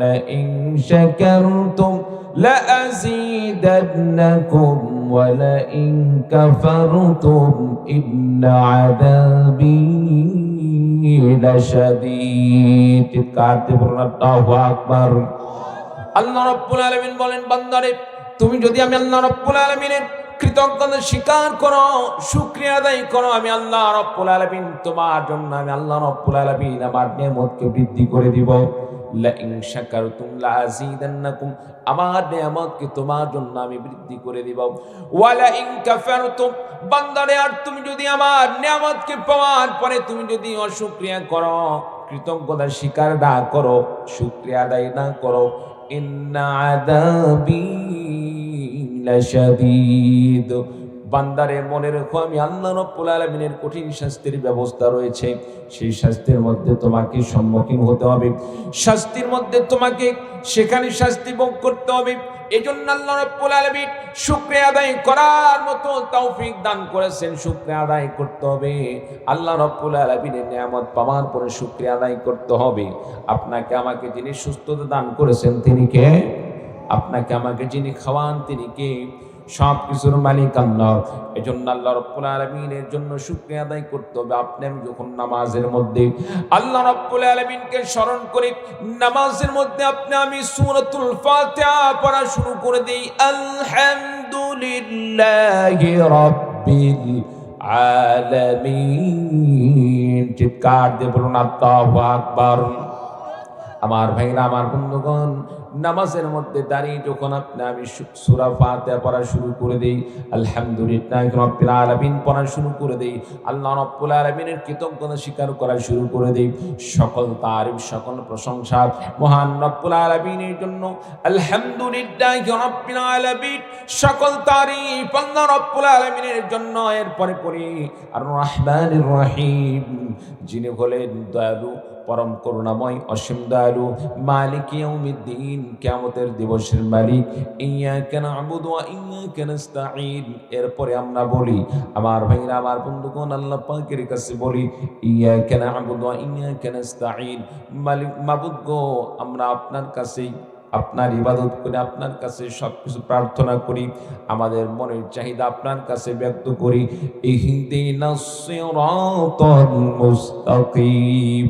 لئن شكرتم لأزيدنكم ولئن كفرتم إن عذابي لشديد আল্লাহু আকবার। আল্লাহ রাব্বুল আলামিন বলেন, বান্দারে তুমি যদি আমি আল্লাহ রাব্বুল আলামিনের কৃতজ্ঞতা স্বীকার করো, শুকরিয়া আদায় করো, আমি আল্লাহ রাব্বুল আলামিন তোমার জন্য আমি আল্লাহ রাব্বুল আলামিন আমার নিয়ামতকে বৃদ্ধি করে দিব। লাইন শাকারতুম লাযীদান্নাকুম, আমার নিয়ামতকে তোমার জন্য আমি বৃদ্ধি করে দিব। ওয়ালা ইন কাফারতুম, বান্দারে আর তুমি যদি আমার নিয়ামতকে পাওয়ার পরে তুমি যদি অশুকরিয়া করো, কৃতজ্ঞতা স্বীকার না করো, শুকরিয়া আদায় না করো, ইন্না আযাবি লাশাদীদ, বান্দারে মনে রেখো আমি আল্লাহ রাব্বুল আলামিনের কঠিন শাস্তির ব্যবস্থা রয়েছে। সেই শাস্তির মধ্যে তোমাকে সম্মুখীন হতে হবে, শাস্তির মধ্যে তোমাকে সেখানে শাস্তি ভোগ করতে হবে। এজন্য আল্লাহ রাব্বুল আলামিন শুকরিয়া আদায় করার মতো তৌফিক দান করেছেন। শুকরিয়া আদায় করতে হবে, আল্লাহ রাব্বুল আলামিনের নিয়ামত পাওয়ার পরে শুকরিয়া আদায় করতে হবে। আপনাকে আমাকে যিনি সুস্থতা দান করেছেন তিনি কে? আপনাকে আমাকে যিনি খাওয়ান তিনি কে? সব কিছুর মালিক আল্লাহ। এজন্য আল্লাহ রাব্বুল আলামিনের জন্য শুকরিয়া আদায় করতে হবে। আপনি আমি যখন নামাজের মধ্যে আল্লাহ রাব্বুল আলামিনকে স্মরণ করি, নামাজের মধ্যে আপনি আমি সূরাতুল ফাতিহা পড়া শুরু করে দেই, আলহামদুলিল্লাহি রাব্বিল আলামিন, চিৎকার দিয়ে বলুন আল্লাহু আকবার। আমার ভাইরা, আমার বন্ধুগণ, নামাজের মধ্যে দাঁড়িয়ে যখন আপনি আমি সূরা ফাতিহা পড়া শুরু করে দেই, আলহামদুলিল্লাহি রাব্বিল আলামিন পড়া শুরু করে দেই, আল্লাহ রাব্বুল আলামিনের কৃতজ্ঞতা স্বীকার করা শুরু করে দেই, সকল তারিফ সকল প্রশংসা মহান রব্বুল আলামিনের জন্য। আলহামদুলিল্লাহি রাব্বিল আলামিন, সকল তারিফ আল্লাহ রাব্বুল আলামিনের জন্য। এরপরে পড়ি আর রহমানির রহিম, যিনি হলেন দয়ালু, পরম করুণাময়, অসীম দয়ালু, মালিক ইয়াউমিদ্দিন, কিয়ামতের দিবসের মালিক। ইয়্যাকা না'বুদু ওয়া ইয়্যাকা নাস্তাঈন। এরপরে আমরা বলি, আমার ভাইরা, আমার বন্ধুগণ, আল্লাহ পাকের কাছে বলি, ইয়্যাকা না'বুদু ওয়া ইয়্যাকা নাস্তাঈন, মালিক মাবুদ গো, আমরা আপনার কাছেই আপনার ইবাদত করে আপনার কাছে সবকিছু প্রার্থনা করি, আমাদের মনের চাহিদা আপনার কাছে ব্যক্ত করি। ইহদিনাস সিরাতাল মুস্তাকিম,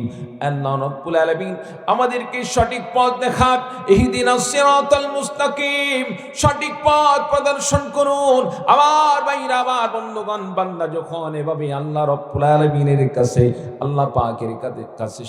আল্লাহ রাব্বুল আলামিন আমাদেরকে সঠিক পথ দেখান। ইহদিনাস সিরাতাল মুস্তাকিম, সঠিক পথ প্রদর্শন করুন। আমার ভাইরা, আমার বন্ধুগণ, বান্দা যখন এভাবে আল্লাহ রাব্বুল আলামিনের কাছে, আল্লাহ পাকের কাছে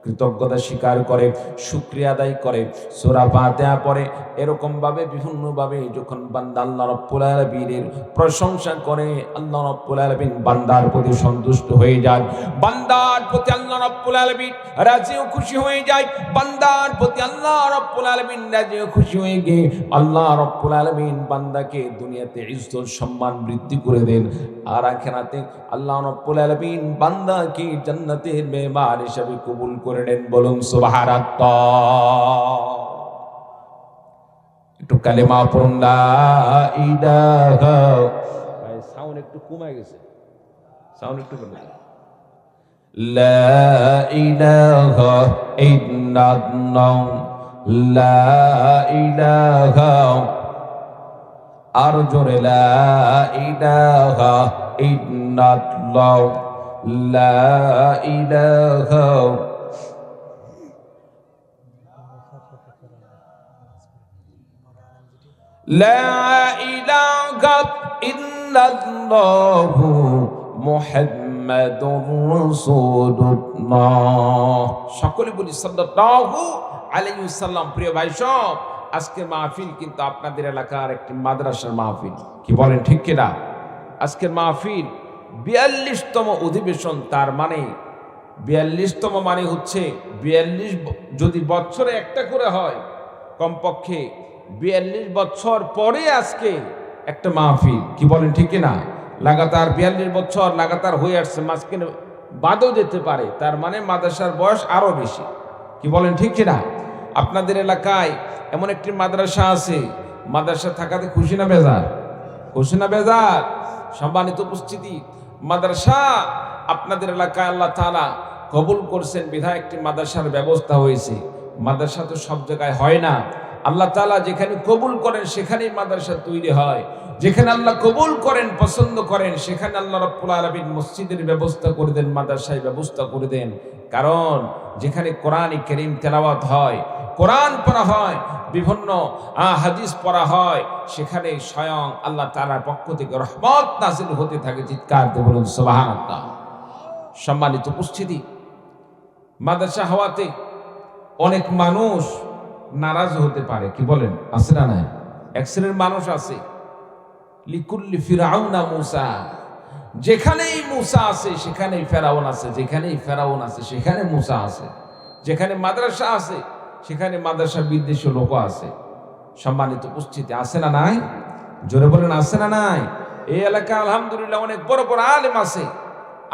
কৃতজ্ঞতা স্বীকার করে, শুকরিয়া আদায় করে, সূরা ফাতিহা পড়ে, এরকম ভাবে বিভিন্ন ভাবে যখন বান্দা আল্লাহ রাব্বুল আলামিনের প্রশংসা করে, আল্লাহ রাব্বুল আলামিন বান্দার প্রতি সন্তুষ্ট হয়ে যায়, বান্দার প্রতি আল্লাহ রাব্বুল আলামিন রাজি ও খুশি হয়ে যায়, বান্দার প্রতি আল্লাহ রাব্বুল আলামিন রাজি ও খুশি হয়ে গিয়ে আল্লাহ রাব্বুল আলামিন বান্দাকে দুনিয়াতে ইজ্জত সম্মান বৃদ্ধি করে দেন, আর আখিরাতে আল্লাহ রাব্বুল আলামিন বান্দাকে জান্নাতের মেহমান হিসেবে কবুল করে নেন। বলুন সুবহানাল্লাহ। একটু কালেমা পড়ুন, লা ইলাহা। ভাই সাউন্ড একটু কমে গেছে, সাউন্ড একটু কমে গেছে। লা ইলাহা ইল্লাল্লাহ, লা ইলাহা, আর জোরে লা ইলাহা ইল্লাল্লাহ, লা ইলাহা। লা ইলাহা ইল্লাল্লাহু মুহাম্মাদুর রাসূলুল্লাহ। সকলে বলি সাল্লাল্লাহু আলাইহি ওয়াসাল্লাম। প্রিয় ভাই সব, আজকের মাহফিল কিন্তু আপনাদের এলাকার একটি মাদ্রাসার মাহফিল, কি বলেন ঠিক কিনা? আজকের মাহফিল ৪২তম অধিবেশন। তার মানে ৪২তম মানে হচ্ছে ৪২ যদি বছরে একটা করে হয়, কমপক্ষে ৪২ বছর পরে আজকে একটা মাহফিল, কি বলেন ঠিক কিনা? লাগাতার ৪২ বছর লাগাতার হয়ে আসছে, মাঝখানে বাদও যেতে পারে, তার মানে মাদ্রাসার বয়স আরো বেশি, কি বলেন ঠিক কিনা? আপনাদের এলাকায় এমন একটি মাদ্রাসা আছে, মাদ্রাসা থাকাতে খুশি না বেজার? খুশি না বেজার? সম্মানিত উপস্থিতি, মাদ্রাসা আপনাদের এলাকায় আল্লাহ তাআলা কবুল করছেন বিধায় একটি মাদ্রাসার ব্যবস্থা হয়েছে। মাদ্রাসা তো সব জায়গায় হয় না। আল্লাহ তাআলা যেখানে কবুল করেন সেখানেই মাদ্রাসা তৈরি হয়। যেখানে আল্লাহ কবুল করেন, পছন্দ করেন, সেখানে আল্লাহ রাব্বুল আলামিন মসজিদের ব্যবস্থা করে দেন, মাদ্রাসায় ব্যবস্থা করে দেন। কারণ যেখানে কোরআন কারীম তেলাওয়াত হয়, কোরআন পড়া হয়, বিভিন্ন হাদিস পড়া হয়, সেখানে স্বয়ং আল্লাহ তাআলার পক্ষ থেকে রহমত নাযিল হতে থাকে। চিৎকার দিয়ে বলুন সুবহানাল্লাহ। সম্মানিত উপস্থিতি, মাদ্রাসা হওয়াতে অনেক মানুষ নারাজ হতে পারে, কি বলেন, আছে না নাই? এক শ্রেণীর মানুষ আছে, লিকুল্লি ফিরাউনা মুসা, যেখানেই মুসা আছে সেখানেই ফেরাউন আছে, যেখানেই ফেরাউন আছে সেখানে মুসা আছে, যেখানে মাদ্রাসা আছে সেখানে মাদ্রাসা বিদ্বেষী লোক আছে। সম্মানিত উপস্থিতি, আছে না নাই? জোরে বলেন, আছে না নাই? এই এলাকা আলহামদুলিল্লাহ অনেক বড় বড় আলেম আছে,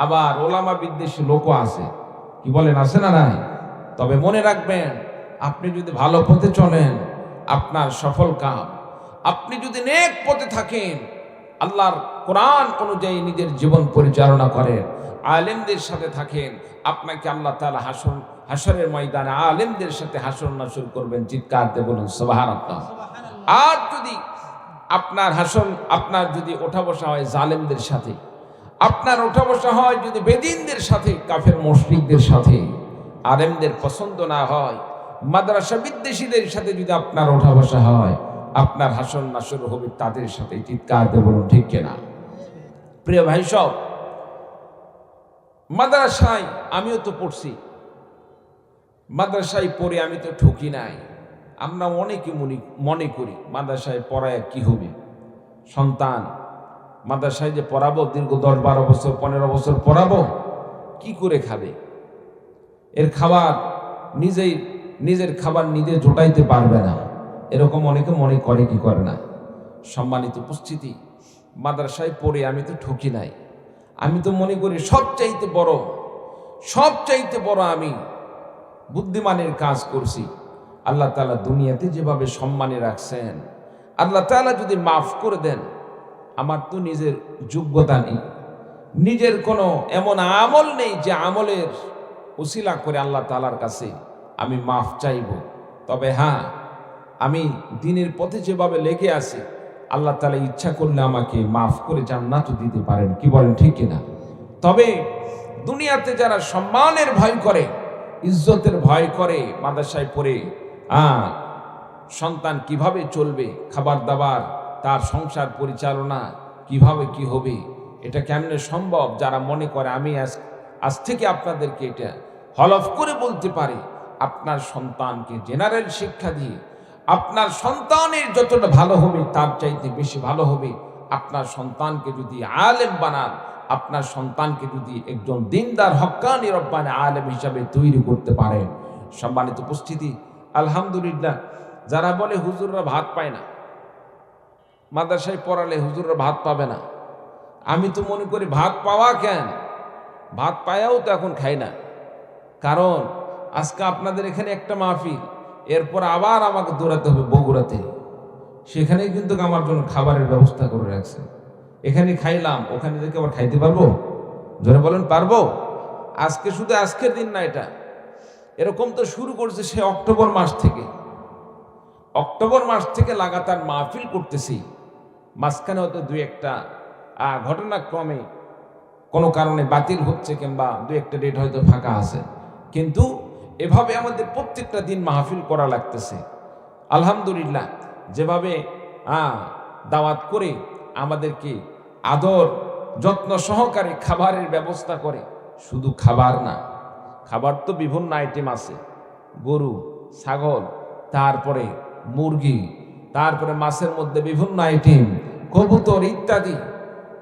আবার ওলামা বিদ্বেষী লোকও আছে, কি বলেন, আছে না নাই? তবে মনে রাখবেন, আপনি যদি ভালো পথে চলেন আপনার সফল কাম, আপনি যদি নেক পথে থাকেন, আল্লাহর কোরআন অনুযায়ী নিজের জীবন পরিচালনা করেন, আলেমদের সাথে থাকেন, আপনাকে আল্লাহ তাআলা হাসরের ময়দানে আলেমদের সাথে হাসর নাসর করবেন। চিৎকার দিয়ে বলুন সুবহানাল্লাহ। আর যদি আপনার যদি ওঠা বসা হয় জালেমদের সাথে, আপনার ওঠা বসা হয় যদি বেদিনদের সাথে, কাফের মুশরিকদের সাথে, আলেমদের পছন্দ না হয়, মাদ্রাসা বিদ্বেষীদের সাথে যদি আপনার ওঠা বসা হয়, আপনার হাসর নাসর হবে তাদের সাথে। চিৎকার দিয়ে বলুন ঠিক কিনা? প্রিয় ভাই সব, মাদ্রাসায় আমিও তো পড়ছি, মাদ্রাসায় পড়ে আমি তো ঠকি নাই। আমরা অনেকে মনে করি মাদ্রাসায় পড়ায় কি হবে, সন্তান মাদ্রাসায় যে পড়াবো, দীর্ঘ 10-12 বছর 15 বছর পড়াবো, কি করে খাবে? এর খাবার নিজের খাবার নিজে জোটাইতে পারবে না, এরকম অনেকে মনে করে, কি করে না? সম্মানিত উপস্থিতি, মাদ্রাসায় পড়ে আমি তো ঠকি নাই। আমি তো মনে করি সবচাইতে বড় আমি বুদ্ধিমানের কাজ করছি। আল্লাহ তাআলা দুনিয়াতে যেভাবে সম্মানে রাখছেন, আল্লাহ তাআলা যদি মাফ করে দেন, আমার তো নিজের যোগ্যতা নেই, নিজের কোনো এমন আমল নেই যে আমলের উসিলা করে আল্লাহ তাআলার কাছে আমি মাফ চাইব। তবে হ্যাঁ, আমি দ্বীনের পথে যেভাবে লেগে আছি, আল্লাহ তাআলা ইচ্ছা করলে আমাকে মাফ করে জান্নাতও দিতে পারেন, কি বলেন ঠিক কিনা? তবে দুনিয়াতে যারা সম্মানের ভয় করে, ইজ্জতের ভয় করে, মাদ্রাসায় পড়ে সন্তান কিভাবে চলবে, খাবার দাবার, তার সংসার পরিচালনা কিভাবে কি হবে, এটা কেমনে সম্ভব, যারা মনে করে, আমি আজ থেকে আপনাদেরকে এটা হলফ করে বলতে পারি, আপনার সন্তানকে জেনারেল শিক্ষা দিয়ে আপনার সন্তানের যতটা ভালো হবে তার চাইতে বেশি ভালো হবে। আপনার সন্তানকে যদি আলেম বানান, আপনার সন্তানকে যদি একজন দিনদার হক্কানি রব্বানি আলেম হিসাবে তৈরি করতে পারেন। সম্মানিত উপস্থিতি, আলহামদুলিল্লাহ, যারা বলে হুজুররা ভাত পায় না, মাদ্রাসায় পড়ালে হুজুররা ভাত পাবে না, আমি তো মনে করি ভাত পাওয়া কেন, ভাত পায়াও তো এখন খাই না। কারণ আজকে আপনাদের এখানে একটা মাহফিল, এরপর আবার আমাকে দৌড়াতে হবে বগুড়াতে, সেখানে কিন্তু আমার জন্য খাবারের ব্যবস্থা করে রাখছে। এখানে খাইলাম, ওখানে থেকে আবার খাইতে পারবো? জোরে বলেন, পারবো? আজকে শুধু আজকের দিন না, এটা এরকম তো শুরু করছে সে অক্টোবর মাস থেকে লাগাতার মাহফিল করতেছি। মাঝখানে হয়তো 2-1টা ঘটনাক্রমে কোনো কারণে বাতিল হচ্ছে, কিংবা 2-1টা ডেট হয়তো ফাঁকা আছে, কিন্তু এভাবে আমাদের প্রত্যেকটা দিন মাহফিল করা লাগতেছে। আলহামদুলিল্লাহ, যেভাবে দাওয়াত করে আমাদেরকে আদর যত্ন সহকারে খাবারের ব্যবস্থা করে, শুধু খাবার না, খাবার তো বিভিন্ন আইটেম আছে, গরু, ছাগল, তারপরে মুরগি, তারপরে মাছের মধ্যে বিভিন্ন আইটেম, কবুতর ইত্যাদি,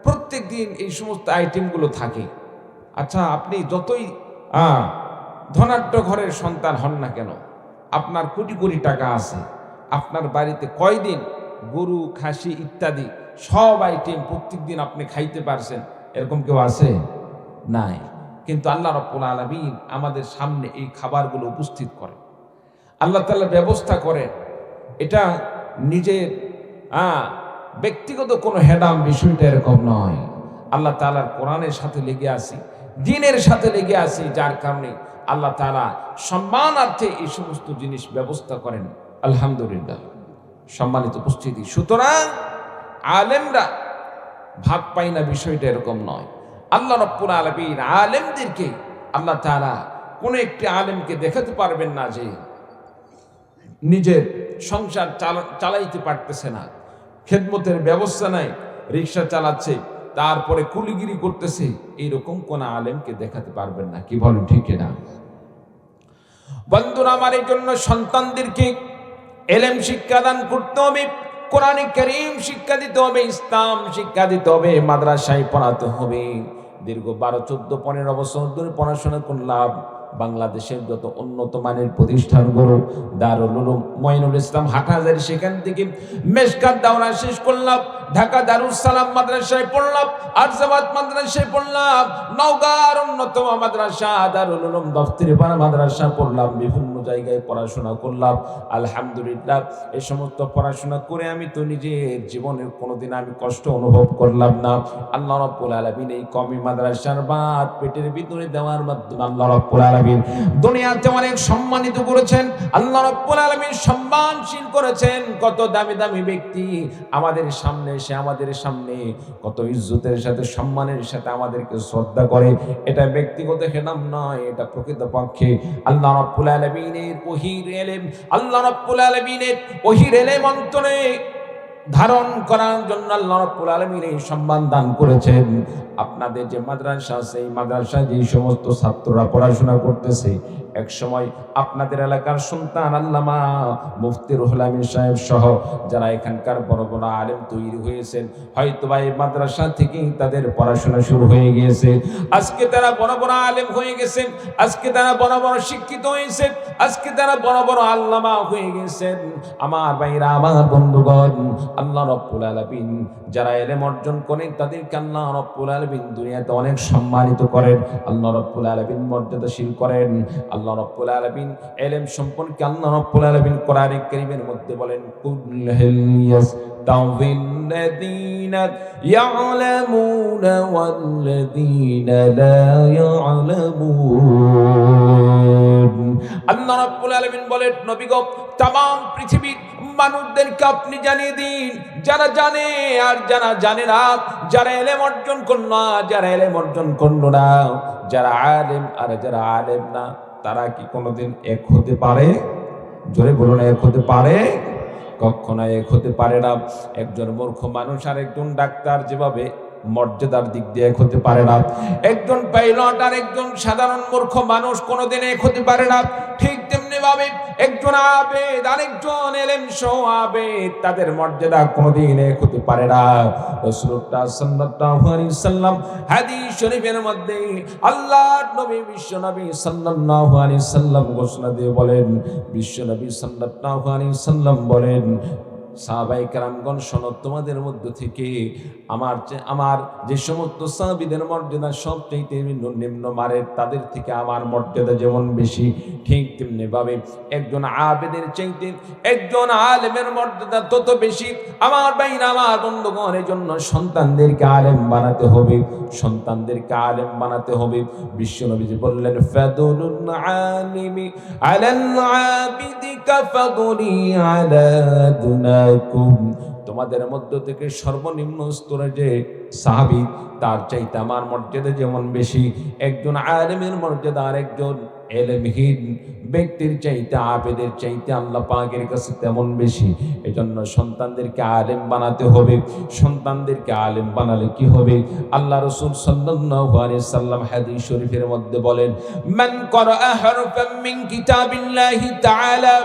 প্রত্যেক দিন এই সমস্ত আইটেমগুলো থাকে। আচ্ছা, আপনি যতই ধনাঢ্য ঘরের সন্তান হন না কেন, আপনার কোটি কোটি টাকা আছে, আপনার বাড়িতে কয়দিন গরু, খাসি ইত্যাদি সব আইটেম প্রত্যেক দিন আপনি খাইতে পারছেন, এরকম কেউ আছে? নাই। কিন্তু আল্লাহ রাব্বুল আলামিন আমাদের সামনে এই খাবারগুলো উপস্থিত করেন, আল্লাহ তাআলা ব্যবস্থা করেন। এটা নিজের ব্যক্তিগত কোনো হেডাম বিষয়টা এরকম নয়। আল্লাহ তাআলার কোরআনের সাথে লেগে আছি, দ্বীনের সাথে লেগে আছি, যার কারণে আল্লাহ তাআলা সম্মানার্থে এই সমস্ত জিনিস ব্যবস্থা করেন। আলহামদুলিল্লাহ। সম্মানিত উপস্থিতি, সুতরাং আলেমরা ভাগ পায় না, বিষয়টা এরকম নয়। আল্লাহ রাব্বুল আলামিন আলেমদেরকে, আল্লাহ তাআলা কোন একটি আলেমকে দেখাতে পারবেন না যে নিজের সংসার চালাইতে পারতেছে না, খেদমতের ব্যবস্থা নাই, রিক্সা চালাচ্ছে, তারপরে কুলিগিরি করতেছে, এইরকম কোন আলেমকে দেখাতে পারবেন না। কি বলেন ঠিক না? বন্ধুরা আমার, এই জন্য সন্তানদেরকে এলেম শিক্ষা দান করতে হবে, কোরআন কারীম শিক্ষা দিতে হবে, ইসলাম শিক্ষা দিতে হবে, মাদ্রাসায় পড়াতে হবে। দীর্ঘ 12, 14, 15 বছর ধরে পড়াশোনা করলাম। বাংলাদেশের যত উন্নত মানের প্রতিষ্ঠানগুলো, দারুল উলুম, মঈনুল ইসলাম, হাটহাজারী, সেখান থেকে মেশকাত দাওরা শেষ করলাম, ঢাকা দারুস সালাম মাদ্রাসায় পড়লাম, আরজাবাদ মাদ্রাসায় পড়লাম, নওগাঁর অন্যতম মাদ্রাসা দারুল উলুম দফতরিপাড়া মাদ্রাসা পড়লাম, বিভিন্ন জায়গায় পড়াশোনা করলাম। আলহামদুলিল্লাহ, এই সমস্ত পড়াশোনা করে আমি তো নিজের জীবনের কোনোদিন আমি কষ্ট অনুভব করলাম না। আল্লাহ রাব্বুল আলামিন এই কওমি মাদ্রাসার বাদ পেটের ভিতরে দেওয়ার মাধ্যমে আল্লাহ রাব্বুল আলামিন দুনিয়াতে অনেক সম্মানিত করেছেন। আল্লাহ রাব্বুল আলামিন সম্মানশীল করেছেন। কত দামি দামি ব্যক্তি আমাদের সামনে এসে আমাদের সামনে কত ইজ্জতের সাথে, সম্মানের সাথে আমাদেরকে শ্রদ্ধা করে। এটা ব্যক্তিগত হেনাম নয়, এটা প্রকৃতপক্ষে আল্লাহ রাব্বুল আলামিনের ওহীর ইলম, আল্লাহ রাব্বুল আলামিনের ওহীর ইলম অন্তরে ধারণ করার জন্য আল্লাহ রাব্বুল আলামিন এই সম্মান দান করেছেন। আপনাদের যে মাদ্রাসা আছে, এই মাদ্রাসায় যে সমস্ত ছাত্ররা পড়াশোনা করতেছে, এক সময় আপনাদের এলাকার সন্তান আল্লামা মুফতি রুহুল আমিন সাহেব সহ যারা এখানকার বড় বড় আলেম তৈরি হয়েছেন, হয়তোবা এই মাদ্রাসা থেকেই তাদের পড়াশোনা শুরু হয়ে গিয়েছে। আজকে তারা বড় বড় আলেম হয়ে গেছেন, আজকে তারা বড় বড় শিক্ষিত হয়েছেন, আজকে তারা বড় বড় আল্লামা হয়ে গেছেন। আমার ভাইরা, আমার বন্ধুগণ, আল্লাহ রাব্বুল আলামিন যারা ইলম অর্জন করেন তাদেরকে আল্লাহ রাব্বুল আলামিন দুনিয়াতে অনেক সম্মানিত করেন, আল্লাহ রাব্বুল আলামিন মর্যাদাশীল করেন। আল্লাহ রাব্বুল আলামিন ইলম সম্পর্কে আল্লাহ রাব্বুল আলামিন কোরআন কারীমের মধ্যে বলেন, কুল হাল ইয়াস্তাউযিল্লাযীনা ইয়া'লামুনা ওয়াল্লাযীনা লা ইয়া'লামুন। আল্লাহ রাব্বুল আলামিন বলেন, নবী গো, तमाम পৃথিবীর মানুষদেরকে আপনি জানিয়ে দিন, যারা জানে আর যারা জানে না, যারা ইলম অর্জন করলো না, যারা ইলম অর্জন করলো না, যারা আলেম আর যারা আলেম না, তারা কি কোনোদিন এক হতে পারে? জোরে বলুন, এক হতে পারে? কখনো এক হতে পারে না। একজন মূর্খ মানুষ আর একজন ডাক্তার যেভাবে মর্যাদার দিক দিয়ে এক হতে পারে না, একজন পাইলট আর একজন সাধারণ মূর্খ মানুষ কোনোদিন এক হতে পারে না, ঠিক তেমনি ভাবে একজন আবেদ আর একজন ইলম সহ আবেদ, তাদের মর্যাদা কোনোদিন এক হতে পারে না। রাসূলুল্লাহ সাল্লাল্লাহু আলাইহি সাল্লাম হাদিস শরীফের মধ্যে আল্লাহর নবী বিশ্ব নবী সাল্লাল্লাহু আলাইহি সাল্লাম ঘোষণা দিয়ে বলেন, বিশ্ব নবী সাল্লাল্লাহু আলাইহি সাল্লাম বলেন, সাহাবায়ে কেরামগণ শোনো, তোমাদের মধ্য থেকে আমার যে সমস্ত সাহাবীদের মর্যাদা সবচেয়ে নিম্ন মানের, তাদের থেকে আমার মর্যাদা যেমন বেশি, ঠিক তেমনি ভাবে একজন আবেদের চাইতে একজন আলেমের মর্যাদা তত বেশি। আমার ভাইরা, আমার বন্ধুগণ, এই জন্য সন্তানদেরকে আলেম বানাতে হবে, সন্তানদেরকে আলেম বানাতে হবে। বিশ্বনবীজি বললেন, ফাদুলুল আলিমি আলাল আবিদি কাফাদুলি আলা দুনা। তোমাদের মধ্য থেকে সর্বনিম্ন স্তরে যে সাহাবী, তার চাইতে আমার মর্যাদা যেমন বেশি, একজন আলেমের মর্যাদা আর একজন ইলমহীন ব্যক্তির চাইতে, আবেদের চাইতে আল্লাহ পাকের কাছে তেমন বেশি। এজন্য সন্তানদেরকে আলেম বানাতে হবে। সন্তানদেরকে আলেম বানালে কি হবে? আল্লাহ রাসূল সাল্লাল্লাহু আলাইহি সাল্লাম হাদিস শরীফের মধ্যে বলেন, মান ক্বারাআ হারফাম মিন কিতাবিল্লাহি তাআলা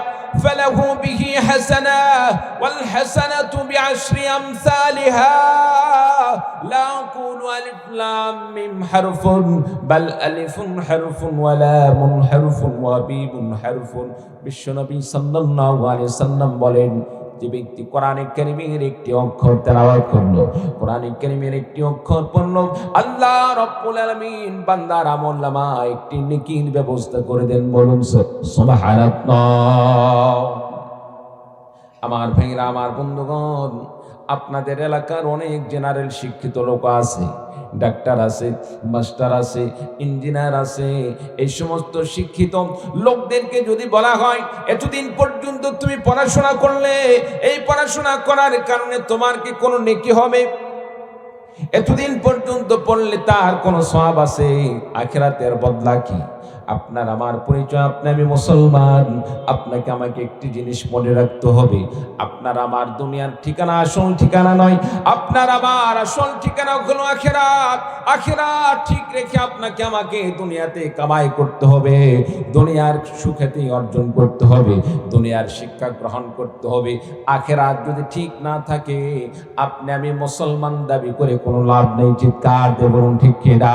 ফালাহু বিহি হাসানাহ ওয়াল হাসানাতু বিআশরি আমসালিহা লা আকুলু আলিফ লাম মিম হারফুন বাল আলিফুন হারফুন ওয়া লামুন হারফুন ওয়া বিবুন হারফুন। বিশ্বনবী সাল্লাল্লাহু আলাইহি সাল্লাম বলেন, যে ব্যক্তি কোরআনে কারীমের একটি অক্ষর তেলাওয়াত করলো, কোরআনে কারীমের একটি অক্ষর পড়লো, আল্লাহ রাব্বুল আলামিন বান্দার আমলনামায় একটি নেকির ব্যবস্থা করে দেন। বলুন সুবহানাল্লাহ। আমার ভাইরা, আমার বন্ধুগণ, আপনাদের এলাকার অনেক জেনারেল শিক্ষিত লোক আছে, ডাক্তার আছে, মাস্টার আছে, ইঞ্জিনিয়ার আছে। এই সমস্ত শিক্ষিত লোকদেরকে যদি বলা হয় এতদিন পর্যন্ত তুমি পড়াশোনা করলে, এই পড়াশোনা করার কারণে তোমার কি কোনো নেকি হবে? এতদিন পর্যন্ত পড়লে তার কোনো সওয়াব আছে? আখিরাতের বদলা কি? আপনার আমার পরিচয়, আপনি আমি মুসলমান। আপনাকে আমাকে একটি জিনিস মনে রাখতে হবে, আপনার আমার দুনিয়ার ঠিকানা আসল ঠিকানা নয়। আপনার আমার আসল ঠিকানা হলো আখিরাত। আখিরাত ঠিক রেখে আপনাকে আমাকে দুনিয়াতে কামাই করতে হবে, দুনিয়ার সুখ্যাতি অর্জন করতে হবে, দুনিয়ার শিক্ষা গ্রহণ করতে হবে। আখিরাত যদি ঠিক না থাকে, আপনি আমি মুসলমান দাবি করে কোনো লাভ নেই। চিৎকার দিয়ে বলুন ঠিক কিনা?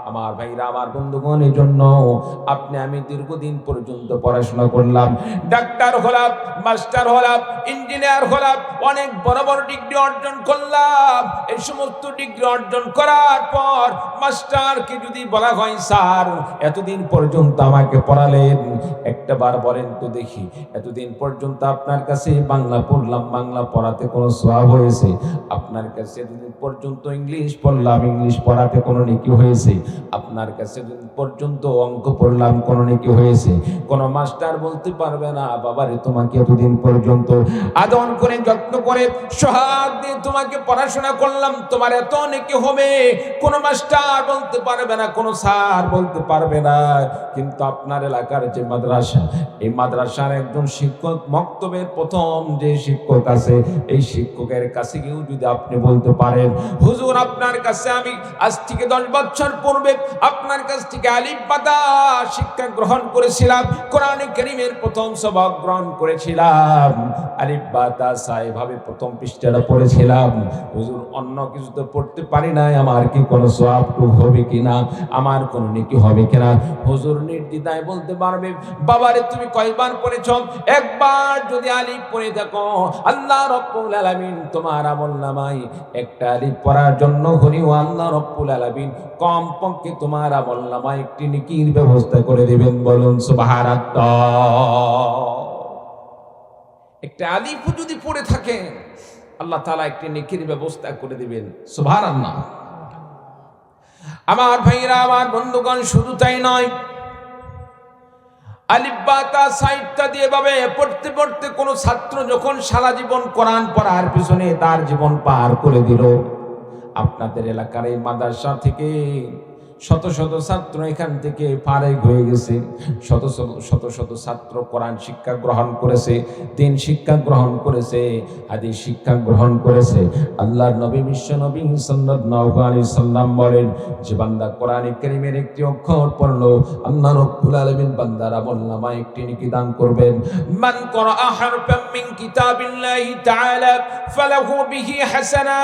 আমার ভাইরা, আমার বন্ধুগণ, এই জন্য আপনি আমি দীর্ঘদিন পর্যন্ত পড়াশোনা করলাম, ডাক্তার হলাম, মাস্টার হলাম, ইঞ্জিনিয়ার হলাম, অনেক বড় বড় ডিগ্রি অর্জন করলাম। এই সমস্ত ডিগ্রি অর্জন করার পর মাস্টারকে যদি বলা হয়, স্যার এতদিন পর্যন্ত আমাকে পড়ালেন, একটা বার বলেন তো দেখি, এতদিন পর্যন্ত আপনার কাছে বাংলা পড়লাম, বাংলা পড়াতে কোনো সওয়াব হয়েছে? আপনার কাছে এতদিন পর্যন্ত ইংলিশ পড়লাম, ইংলিশ পড়াতে কোনো নেকি হয়েছে? আপনার কাছে পর্যন্ত অঙ্ক পড়লাম, কোনো নেকি হয়েছে? কোন মাস্টার বলতে পারবে না, বাবারে তোমাকে এতদিন পর্যন্ত আদর করে যত্ন করে সোহাগ দিয়ে তোমাকে পড়াশোনা করলাম, তোমার এত নেকি হবে। কোন মাস্টার বলতে পারবে না, কোন স্যার বলতে পারবে না। কিন্তু আপনার এলাকার যে মাদ্রাসা, এই মাদ্রাসার একজন শিক্ষক, মক্তবের প্রথম যে শিক্ষক আছে, এই শিক্ষকের কাছে গিয়েও যদি আপনি বলতে পারেন, হুজুর আপনার কাছে আমি আজ থেকে 10 বছর পূর্বে আপনার কাছ থেকে আলিফ বা তা শিক্ষা গ্রহণ করেছিলাম, কোরআনে কারীমের প্রথম সবক গ্রহণ করেছিলাম, আলিফ বা তা এভাবে প্রথম পৃষ্ঠাটা পড়েছিলাম, হুজুর অন্য কিছু তো পড়তে পারি না, আমার কি কোনো সওয়াব হবে কিনা, আমার কোনো নেকি হবে কিনা? হুজুর নির্দ্বিধায় বলতে পারবে, বাবারে তুমি কয়বার পড়েছ? একবার যদি আলিফ পড়ে থাকো, আল্লাহ রাব্বুল আলামিন তোমার আমলনামায় একটা আলিফ পড়ার জন্য হলেও আল্লাহ রাব্বুল আলামিন কমপক্ষে তোমার আমলনামায় একটি নেকির ব্যবস্থা করে দিবেন। বলুন সুবহানাল্লাহ। একটা আলিফ যদি পড়ে থাকে, আল্লাহ তাআলা একটি নেকির ব্যবস্থা করে দিবেন। সুবহানাল্লাহ। আমার ভাইরা, আমার বন্ধুগণ, শুধু তাই নয়, আলিফ বা তা সাইটটা দিয়ে ভাবে পড়তে পড়তে কোন ছাত্র যখন সারা জীবন কোরআন পড়ার পিছনে তার জীবন পার করে দিল, আপনাদের এলাকার এই মাদ্রাসা থেকে শত শত ছাত্র এখান থেকে ফারেগ হয়ে গেছে, শত শত শত ছাত্র কোরআন শিক্ষা গ্রহণ করেছে, দিন শিক্ষা গ্রহণ করেছে, হাদিস শিক্ষা গ্রহণ করেছে। আল্লাহর নবী বিশ্ব নবী সাল্লাল্লাহু আলাইহি সাল্লাম বলেন, যে বান্দা কোরআনে কারীমের একটি অক্ষর পড়লো, আল্লাহ রাব্বুল আলামিন বান্দার আমলনামায় একটি নেকি দান করবেন। মান ক্বারা হারফাম মিন কিতাবিল্লাহি তাআলা ফালাহু বিহি হাসানা,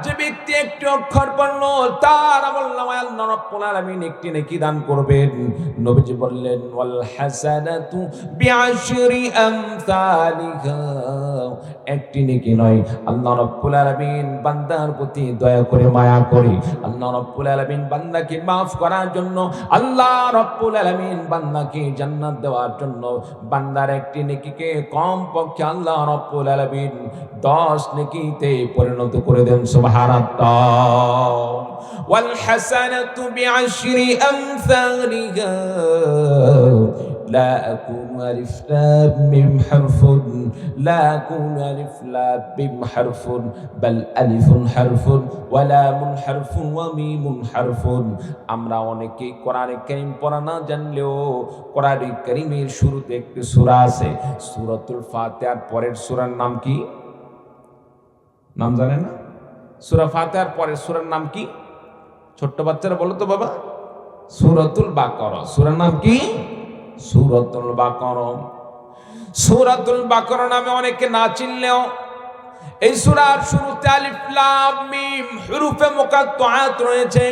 যে ব্যক্তি একটি অক্ষর পড়লো, তার আমলনামায় আল্লাহ রাব্বুল আলামিন একটি নেকি দান করবেন। নবীজি বললেন, ওয়াল হাসানাতু বিআশরি আমসালিহা, একটি নেকি নয়, আল্লাহ রাব্বুল আলামিন বান্দার প্রতি দয়া করে, মায়া করে, আল্লাহ রাব্বুল আলামিন বান্দাকে maaf করার জন্য, আল্লাহ রাব্বুল আলামিন বান্দাকে জান্নাত দেওয়ার জন্য বান্দার একটি নেকিকে কমপক্ষে আল্লাহ রাব্বুল আলামিন 10 নেকিতে পরিণত করে দেন। সুবহানাল্লাহ। ওয়াল হাসানাতু বিআশরি আমসালিহা لا أكون ألف لام ميم حرف، لا أكون ألف لام ميم حرف، بل ألف حرف ولام حرف وميم حرف। আমরা অনেকেই কোরআনে কারীম পড়া না জানলেও কোরআনে কারীমের শুরুতে একটি সূরা আছে, সূরাতুল ফাতিহার পরের সূরার নাম কি? নাম জানেন না? সূরা ফাতিহার পরের সূরার নাম কি? ছোট্ট বাচ্চারা বলো তো বাবা। সূরাতুল বাকারা। সূরার নাম কি? সূরাতুল বাকারা। সূরাতুল বাকারা নামে অনেকে না চিনলেও এই সূরার শুরুতে আলিফ লাম মিম হুরুফে মুকাত্তাআত রয়েছে।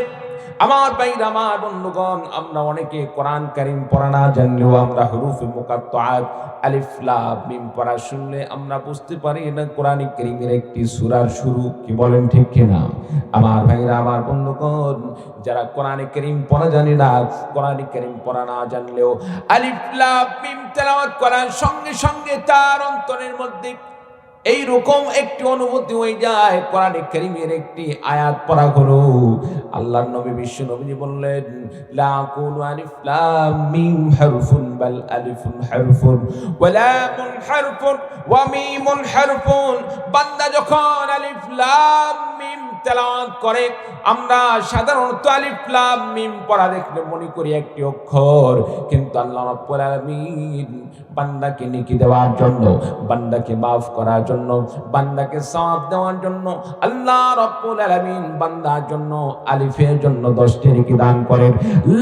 আমার ভাইরা, আমার বন্ধুগণ, আমরা অনেকে কোরআন কারীম পড়া না জানলেও আমরা হুরুফে মুকাত্তাআত আলিফ লাম মিম পড়া শুনলে আমরা বুঝতে পারি এটা কোরআন কারীমের একটি সূরার শুরু। কি বলেন ঠিক কিনা? আমার ভাইরা, আমার বন্ধুগণ, যারা কোরআন কারীম পড়া জানে না, কোরআন কারীম পড়া না জানলেও আলিফ লাম মিম তেলাওয়াত করার সঙ্গে সঙ্গে তার অন্তরের মধ্যে এই রকম একটি অনুভূতি হয়ে যায় কোরআনে কারীমের একটি আয়াত পড়া হলো। আল্লাহর নবী বিশ্ব নবী বললেন, লা কুনু আলিফ লাম মিম হারফুন বাল আলিফুন হারফুন ওয়া লামুন হারফুন ওয়া মিমুন হারফুন। বান্দা যখন আলিফ লাম মিম তেলাওয়াত করে, আমরা সাধারণত আলিফ লাম মিম পড়া দেখলে মনে করি একটি অক্ষর, কিন্তু আল্লাহ রাব্বুল আলামিন বান্দাকে নেকি দেওয়ার জন্য, বান্দাকে মাফ করার জন্য, বান্দাকে সওয়াব দেওয়ার জন্য আল্লাহ রাব্বুল আলামিন বান্দার জন্য আলিফের জন্য 10টি নেকি দান করেন,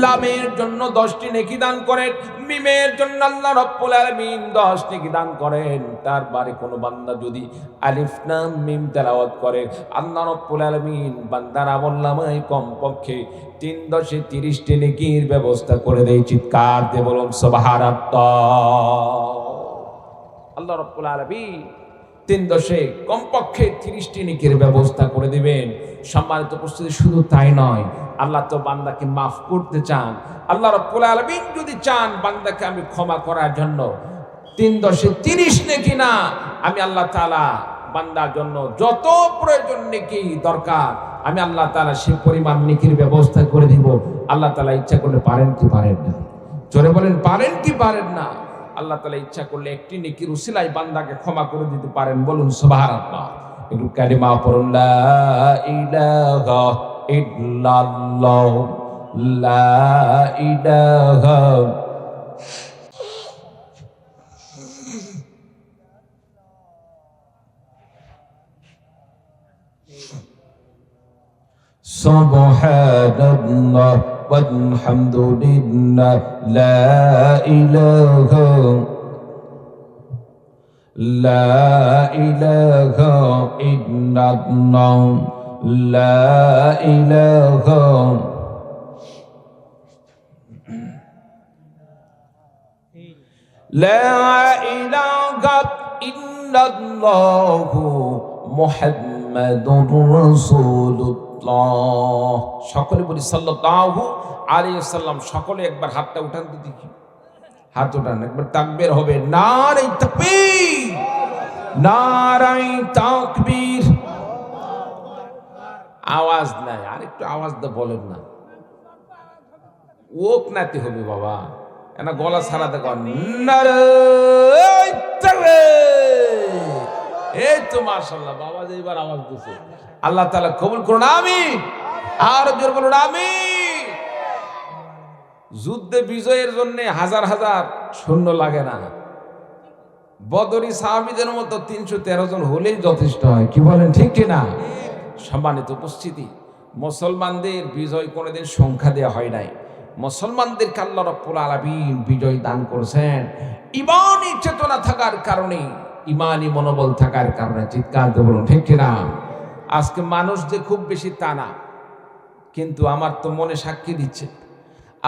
লামের জন্য 10টি নেকি দান করেন, মিমের জন্য আল্লাহ রাব্বুল আলামিন 10 নেকি দান করেন। তারপরে কোনো বান্দা যদি আলিফ লাম মিম তেলাওয়াত করে, আল্লাহ রাব্বুল আলামিন বান্দার আমলনামায় কমপক্ষে 3 10 30টি নেকির ব্যবস্থা করে দেয়। চিৎকার দিয়ে বলুন সুবহানাল্লাহ। আল্লাহ রাব্বুল আলামিন 3 10 কমপক্ষে 30টি নেকির ব্যবস্থা করে দিবেন। সম্মানিত উপস্থিতি, শুধু তাই নয়, আল্লাহ তো বান্দাকে মাফ করতে চান। আল্লাহ রাব্বুল আলামিন যদি চান বান্দাকে আমি ক্ষমা করার জন্য 3 10 30 নেকি না, আমি আল্লাহ তাআলা বান্দার জন্য যত প্রয়োজন নেকি দরকার, আমি আল্লাহ তাআলা সেই পরিমাণ নেকির ব্যবস্থা করে দিব। আল্লাহ তাআলা ইচ্ছা করলে পারেন কি পারেন না? জোরে বলেন, পারেন কি পারেন না? আল্লাহ তাআলা ইচ্ছা করলে একটি নেকির উসিলায় বান্দাকে ক্ষমা করে দিতে পারেন। বলুন সুবহানাল্লাহ। একটু কালিমা পড়ুন, লা ইলাহা ইল্লাল্লাহ, লা ইলাহা সুবহানাল্লাহ ওয়ালহামদুলিল্লাহ, লা ইলাহা ইল্লাল্লাহ, লা ইলাহা ইল্লাল্লাহ মুহাম্মাদুর রাসূলুল্লাহ। সকলে বলি সাল্লাল্লাহু আলাইহি ওয়াসাল্লাম। সকলে একবার হাতটা উঠান তো দেখি, হাত উঠান, একবার তাকবীর হবে। নারে তাকবীর, নারে তাকবীর। আওয়াজ নাই, আরেকটু আওয়াজ দা বলেন না, ওক নাতে হবে বাবা, এনা গলা ছাড়াতে কর। নারে তাকবীর। এই তো মাশাআল্লাহ, বাবা যে এবার আওয়াজ দিছে। আল্লাহ তাআলা কবুল করুন, আমিন। আর জোর বলুন আমিন। যুদ্ধে বিজয়ের জন্য হাজার হাজার সৈন্য লাগে না, বদরি সাহাবীদের মতো 313 জন হলেই যথেষ্ট হয়। কি বলেন, ঠিক কি না? সম্মানিত উপস্থিতি, মুসলমানদের বিজয় কোনোদিন সংখ্যা দেওয়া হয় নাই। মুসলমানদেরকে আল্লাহ রাব্বুল আলামিন বিজয় দান করেছেন ঈমানী চেতনা থাকার কারণে, ঈমানী মনোবল থাকার কারণে। চিৎকার দিয়ে বলুন ঠিক কি না? আজকে মানুষ যে খুব বেশি তা না, কিন্তু আমার তো মনে সাক্ষী দিচ্ছে,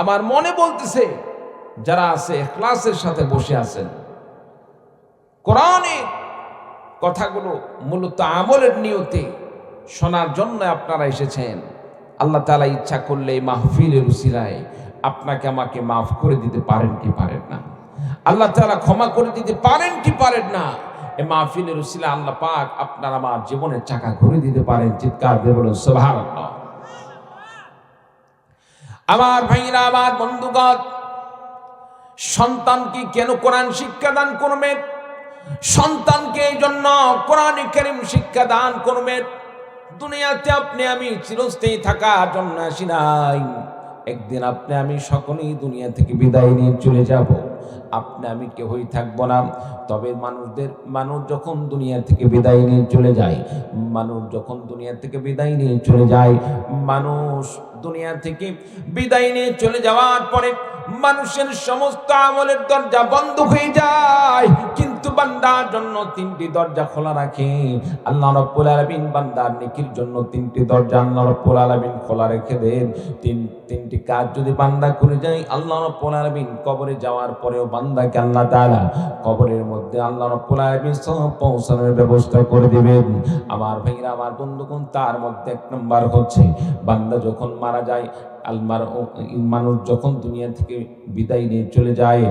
আমার মনে বলতেছে যারা আছে ইখলাসের সাথে বসে আছেন, কোরআনের কথাগুলো মূলত আমলের নিয়তে শোনার জন্য আপনারা এসেছেন। আল্লাহ তাআলা ইচ্ছা করলে এই মাহফিলের উসিলায় আপনাকে আমাকে মাফ করে দিতে পারেন কি পারেন না? আল্লাহ তাআলা ক্ষমা করে দিতে পারেন কি পারেন না? এই মাহফিলের উসিলায় আল্লাহ পাক আপনার আমার জীবনের চাকা ঘুরে দিতে পারেন। চিৎকার দিয়ে বলুন সুবহানাল্লাহ। আমার ভাইরা, আমার বন্ধুগণ, সন্তানকে কেন কোরআন শিক্ষা দান করবেন? সন্তানকে এই জন্য কোরআন কারীম শিক্ষা দান করবেন। দুনিয়াতে আপনি আমি চিরস্থায়ী থাকার জন্য আসি নাই। একদিন আপনি আমি সকলেই দুনিয়া থেকে বিদায় নিয়ে চলে যাব। আপনি আমি কেউই থাকবো না। তবে মানুষ যখন দুনিয়া থেকে বিদায় নিয়ে চলে যায়, মানুষ যখন দুনিয়া থেকে বিদায় নিয়ে চলে যায়, মানুষ দুনিয়া থেকে বিদায় নিয়ে চলে যাওয়ার পরে মানুষের সমস্ত আমলের দরজা বন্ধ হয়ে যায়, কিন্তু বান্দার জন্য 3টি দরজা খোলা রাখে আল্লাহ রাব্বুল আলামিন। বান্দার নেকির জন্য 3টি দরজা আল্লাহ রাব্বুল আলামিন খোলা রেখে দেন। তিনটি কাজ যদি বান্দা করে যায়, আল্লাহ রাব্বুল আলামিন কবরে যাওয়ার পরেও বান্দাকে আল্লাহ তাআলা কবরের মধ্যে আল্লাহ রাব্বুল আলামিন সওয়াব পৌঁছানোর ব্যবস্থা করে দিবেন। আমার ভাইরা, আমার বন্ধুগণ, তার মধ্যে 1 নম্বর হচ্ছে বান্দা যখন মারা যায়, মানুষ যখন দুনিয়া থেকে বিদায় নিয়ে চলে যায়,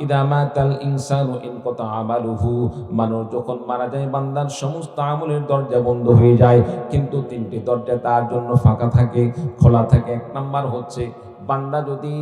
ইদা মাতাল ইনসানু ইনকাতা আমালুহু, মানুষ যখন মারা যায় বান্দার সমস্ত আমলের দরজা বন্ধ হয়ে যায়, কিন্তু তিনটি দরজা তার জন্য ফাঁকা থাকে, খোলা থাকে। এক নাম্বার হচ্ছে বান্দা যদি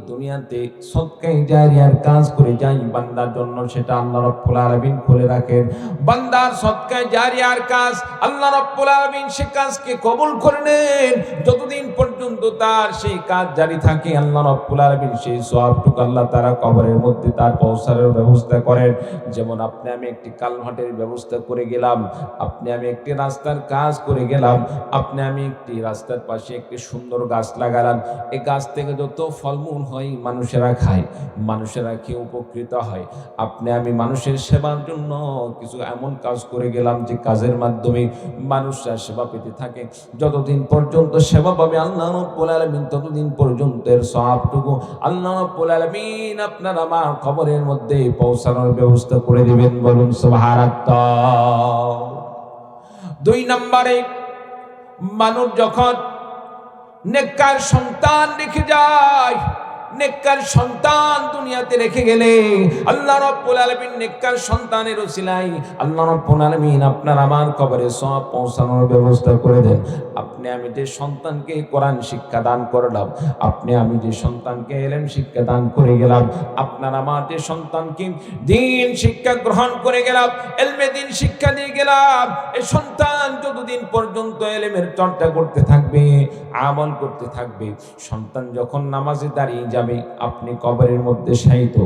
দুনিয়াতে সদকায়ে জারিয়ার কাজ করে যায়, বান্দার জন্য সেটা আল্লাহ রাব্বুল আলামিন খুলে রাখেন। বান্দার সদকায়ে জারিয়ার কাজ আল্লাহ রাব্বুল আলামিন সে কাজকে কবুল করে নেন। যতদিন পর্যন্ত তার সেই কাজ জারি থাকে, আল্লাহ রাব্বুল আলামিন সেই সওয়াবটুকু আল্লাহ তাআলা কবরের মধ্যে তার পৌঁছানোর ব্যবস্থা করেন। যেমন আপনি আমি একটি কালভার্টের ব্যবস্থা করে গেলাম, আপনি আমি একটি রাস্তার কাজ করে গেলাম, আপনি আমি একটি রাস্তার পাশে একটি সুন্দর গাছ লাগালাম, এই গাছ থেকে যত ফলমূল হয় মানুষেরা খায়, মানুষেরা খেয়ে উপকৃত হয়। আপনি আমি মানুষের সেবার জন্য কিছু এমন কাজ করে গেলাম যে কাজের মাধ্যমে মানুষরা সেবা পেতে থাকে। যতদিন পর্যন্ত সেবা পাবে আল্লাহ রাব্বুল আলামিন, ততদিন পর্যন্ত এর সওয়াবটুকু আল্লাহ রাব্বুল আলামিন আপনার আমার কবরের মধ্যে পৌঁছানোর ব্যবস্থা করে দিবেন। বলুন সুবহানাল্লাহ। 2 নম্বরে, মানুষ যখন নেককার সন্তান রেখে যায়, নেককার সন্তান দুনিয়াতে রেখে গেলে আল্লাহ রাব্বুল আলামিন নেককার সন্তানের ওসিলায় আল্লাহ রাব্বুল আলামিন আপনার আমার কবরে সওয়াব পৌঁছানোর ব্যবস্থা করে দেন। আপনি আমি যে সন্তানকে কোরআন শিক্ষা দান করলাম, আপনি আমি যে সন্তানকে ইলম শিক্ষা দান করে গেলাম, আপনার আমার যে সন্তানকে দ্বীন শিক্ষা গ্রহণ করে গেলাম, ইলমে দ্বীন শিক্ষা দিয়ে গেলাম, এই সন্তান যতদিন পর্যন্ত ইলমের চর্চা করতে থাকবে, আমল করতে থাকবে, সন্তান যখন নামাজে দাঁড়িয়ে যাবে, আপনি কবরের মধ্যে শায়িত,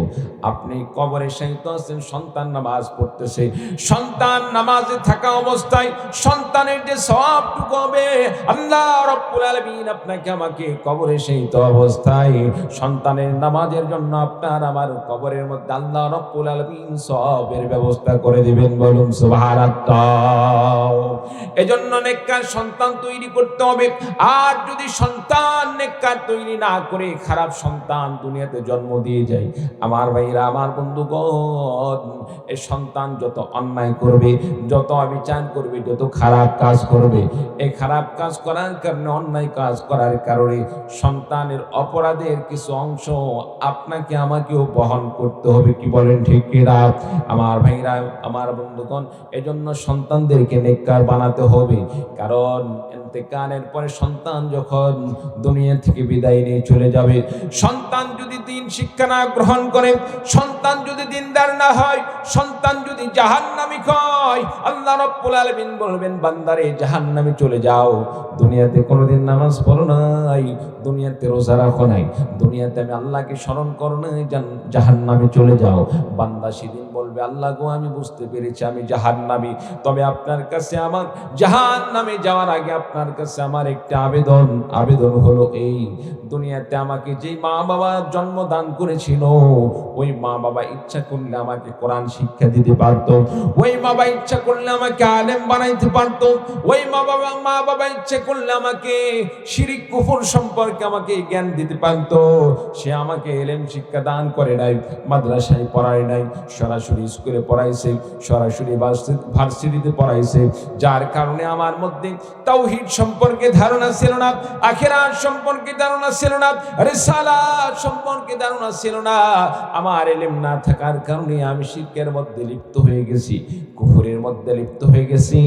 আপনি কবরে শায়িত আছেন, সন্তান নামাজ পড়তেছে, সন্তান নামাজে থাকা অবস্থায় সন্তানের যে সওয়াবটুকু হবে আল্লাহ রাব্বুল আলামিন আপনাকে আমাকে কবরে শায়িত অবস্থায় সন্তানের নামাজের জন্য আপনার আমার কবরের মধ্যে আল্লাহ রাব্বুল আলামিন সওয়াবের ব্যবস্থা করে দিবেন। বলুন সুবহানাল্লাহ। এজন্য নেককার সন্তান তৈরি করতে হবে। আর যদি সন্তান নেককার তৈরি না করে খারাপ সন্তান দুনিয়াতে জন্ম দিয়ে যায়, আমার ভাইরা, আমার বন্ধুগণ, এই সন্তান যত অন্যায় করবে, যত অবিচার করবে, যত খারাপ কাজ করবে, এই খারাপ কাজ করার কারণে, অন্যায় কাজ করার কারণে সন্তানের অপরাধের কিছু অংশ আপনাকে আমাকেও বহন করতে হবে। কি বলেন ঠিক কিনা? আমার ভাইরা, আমার বন্ধুগণ, এজন্য সন্তানদেরকে নেককার বানাতে হবে। কারণ ইন্তেকালের পরে সন্তান যখন দুনিয়া থেকে বিদায় নিয়ে চলে যাবে, সন্তান যদি দ্বীন শিক্ষা না গ্রহণ করে, সন্তান যদি দ্বীনদার না হয়, সন্তান যদি জাহান্নামী হয়, আল্লাহ রাব্বুল আলামিন বলবেন, বান্দারে জাহান্নামে চলে যাও। দুনিয়াতে কোনোদিন নামাজ পড়ো নাই, দুনিয়াতে রোজা রাখো নাই, দুনিয়াতে আমি আল্লাহকে স্মরণ করো নাই, জাহান্নামে চলে যাও। বান্দা সেদিন বলবে, আল্লাহ গো, আমি বুঝতে পেরেছি আমি জাহান্নামী, তবে আপনার কাছে আমার জাহান্নামে যাওয়ার আগে আপনার কাছে আমার একটা আবেদন হলো এই, দুনিয়াতে আমাকে যে মা বাবা জন্ম দান করেছিল, ওই মা বাবা ইচ্ছা করলে আমাকে কোরআন শিক্ষা দিতে পারতো, ওই মা বাবা ইচ্ছা করলে আমাকে আলেম বানাইতে পারতো, ওই মা বাবা ইচ্ছা করলে আমাকে শিরিক কুফর সম্পর্কে আমাকে জ্ঞান দিতে পারতো। সে আমাকে ইলম শিক্ষা দান করে নাই, মাদ্রাসায় পড়ায় নাই, সরাসরি স্কুলে পড়াইছে, সরাসরি ভার্সিটিতে পড়াইছে, যার কারণে আমার মধ্যে তাওহীদ সম্পর্কে ধারণা ছিল না, আখিরাত সম্পর্কে ধারণা ছিল না, রিসালাত সম্পর্কে ধারণা ছিল না। আমার ইলম না থাকার কারণে আমি শিরকের মধ্যে লিপ্ত হয়ে গেছি, কুফরের মধ্যে লিপ্ত হয়ে গেছি।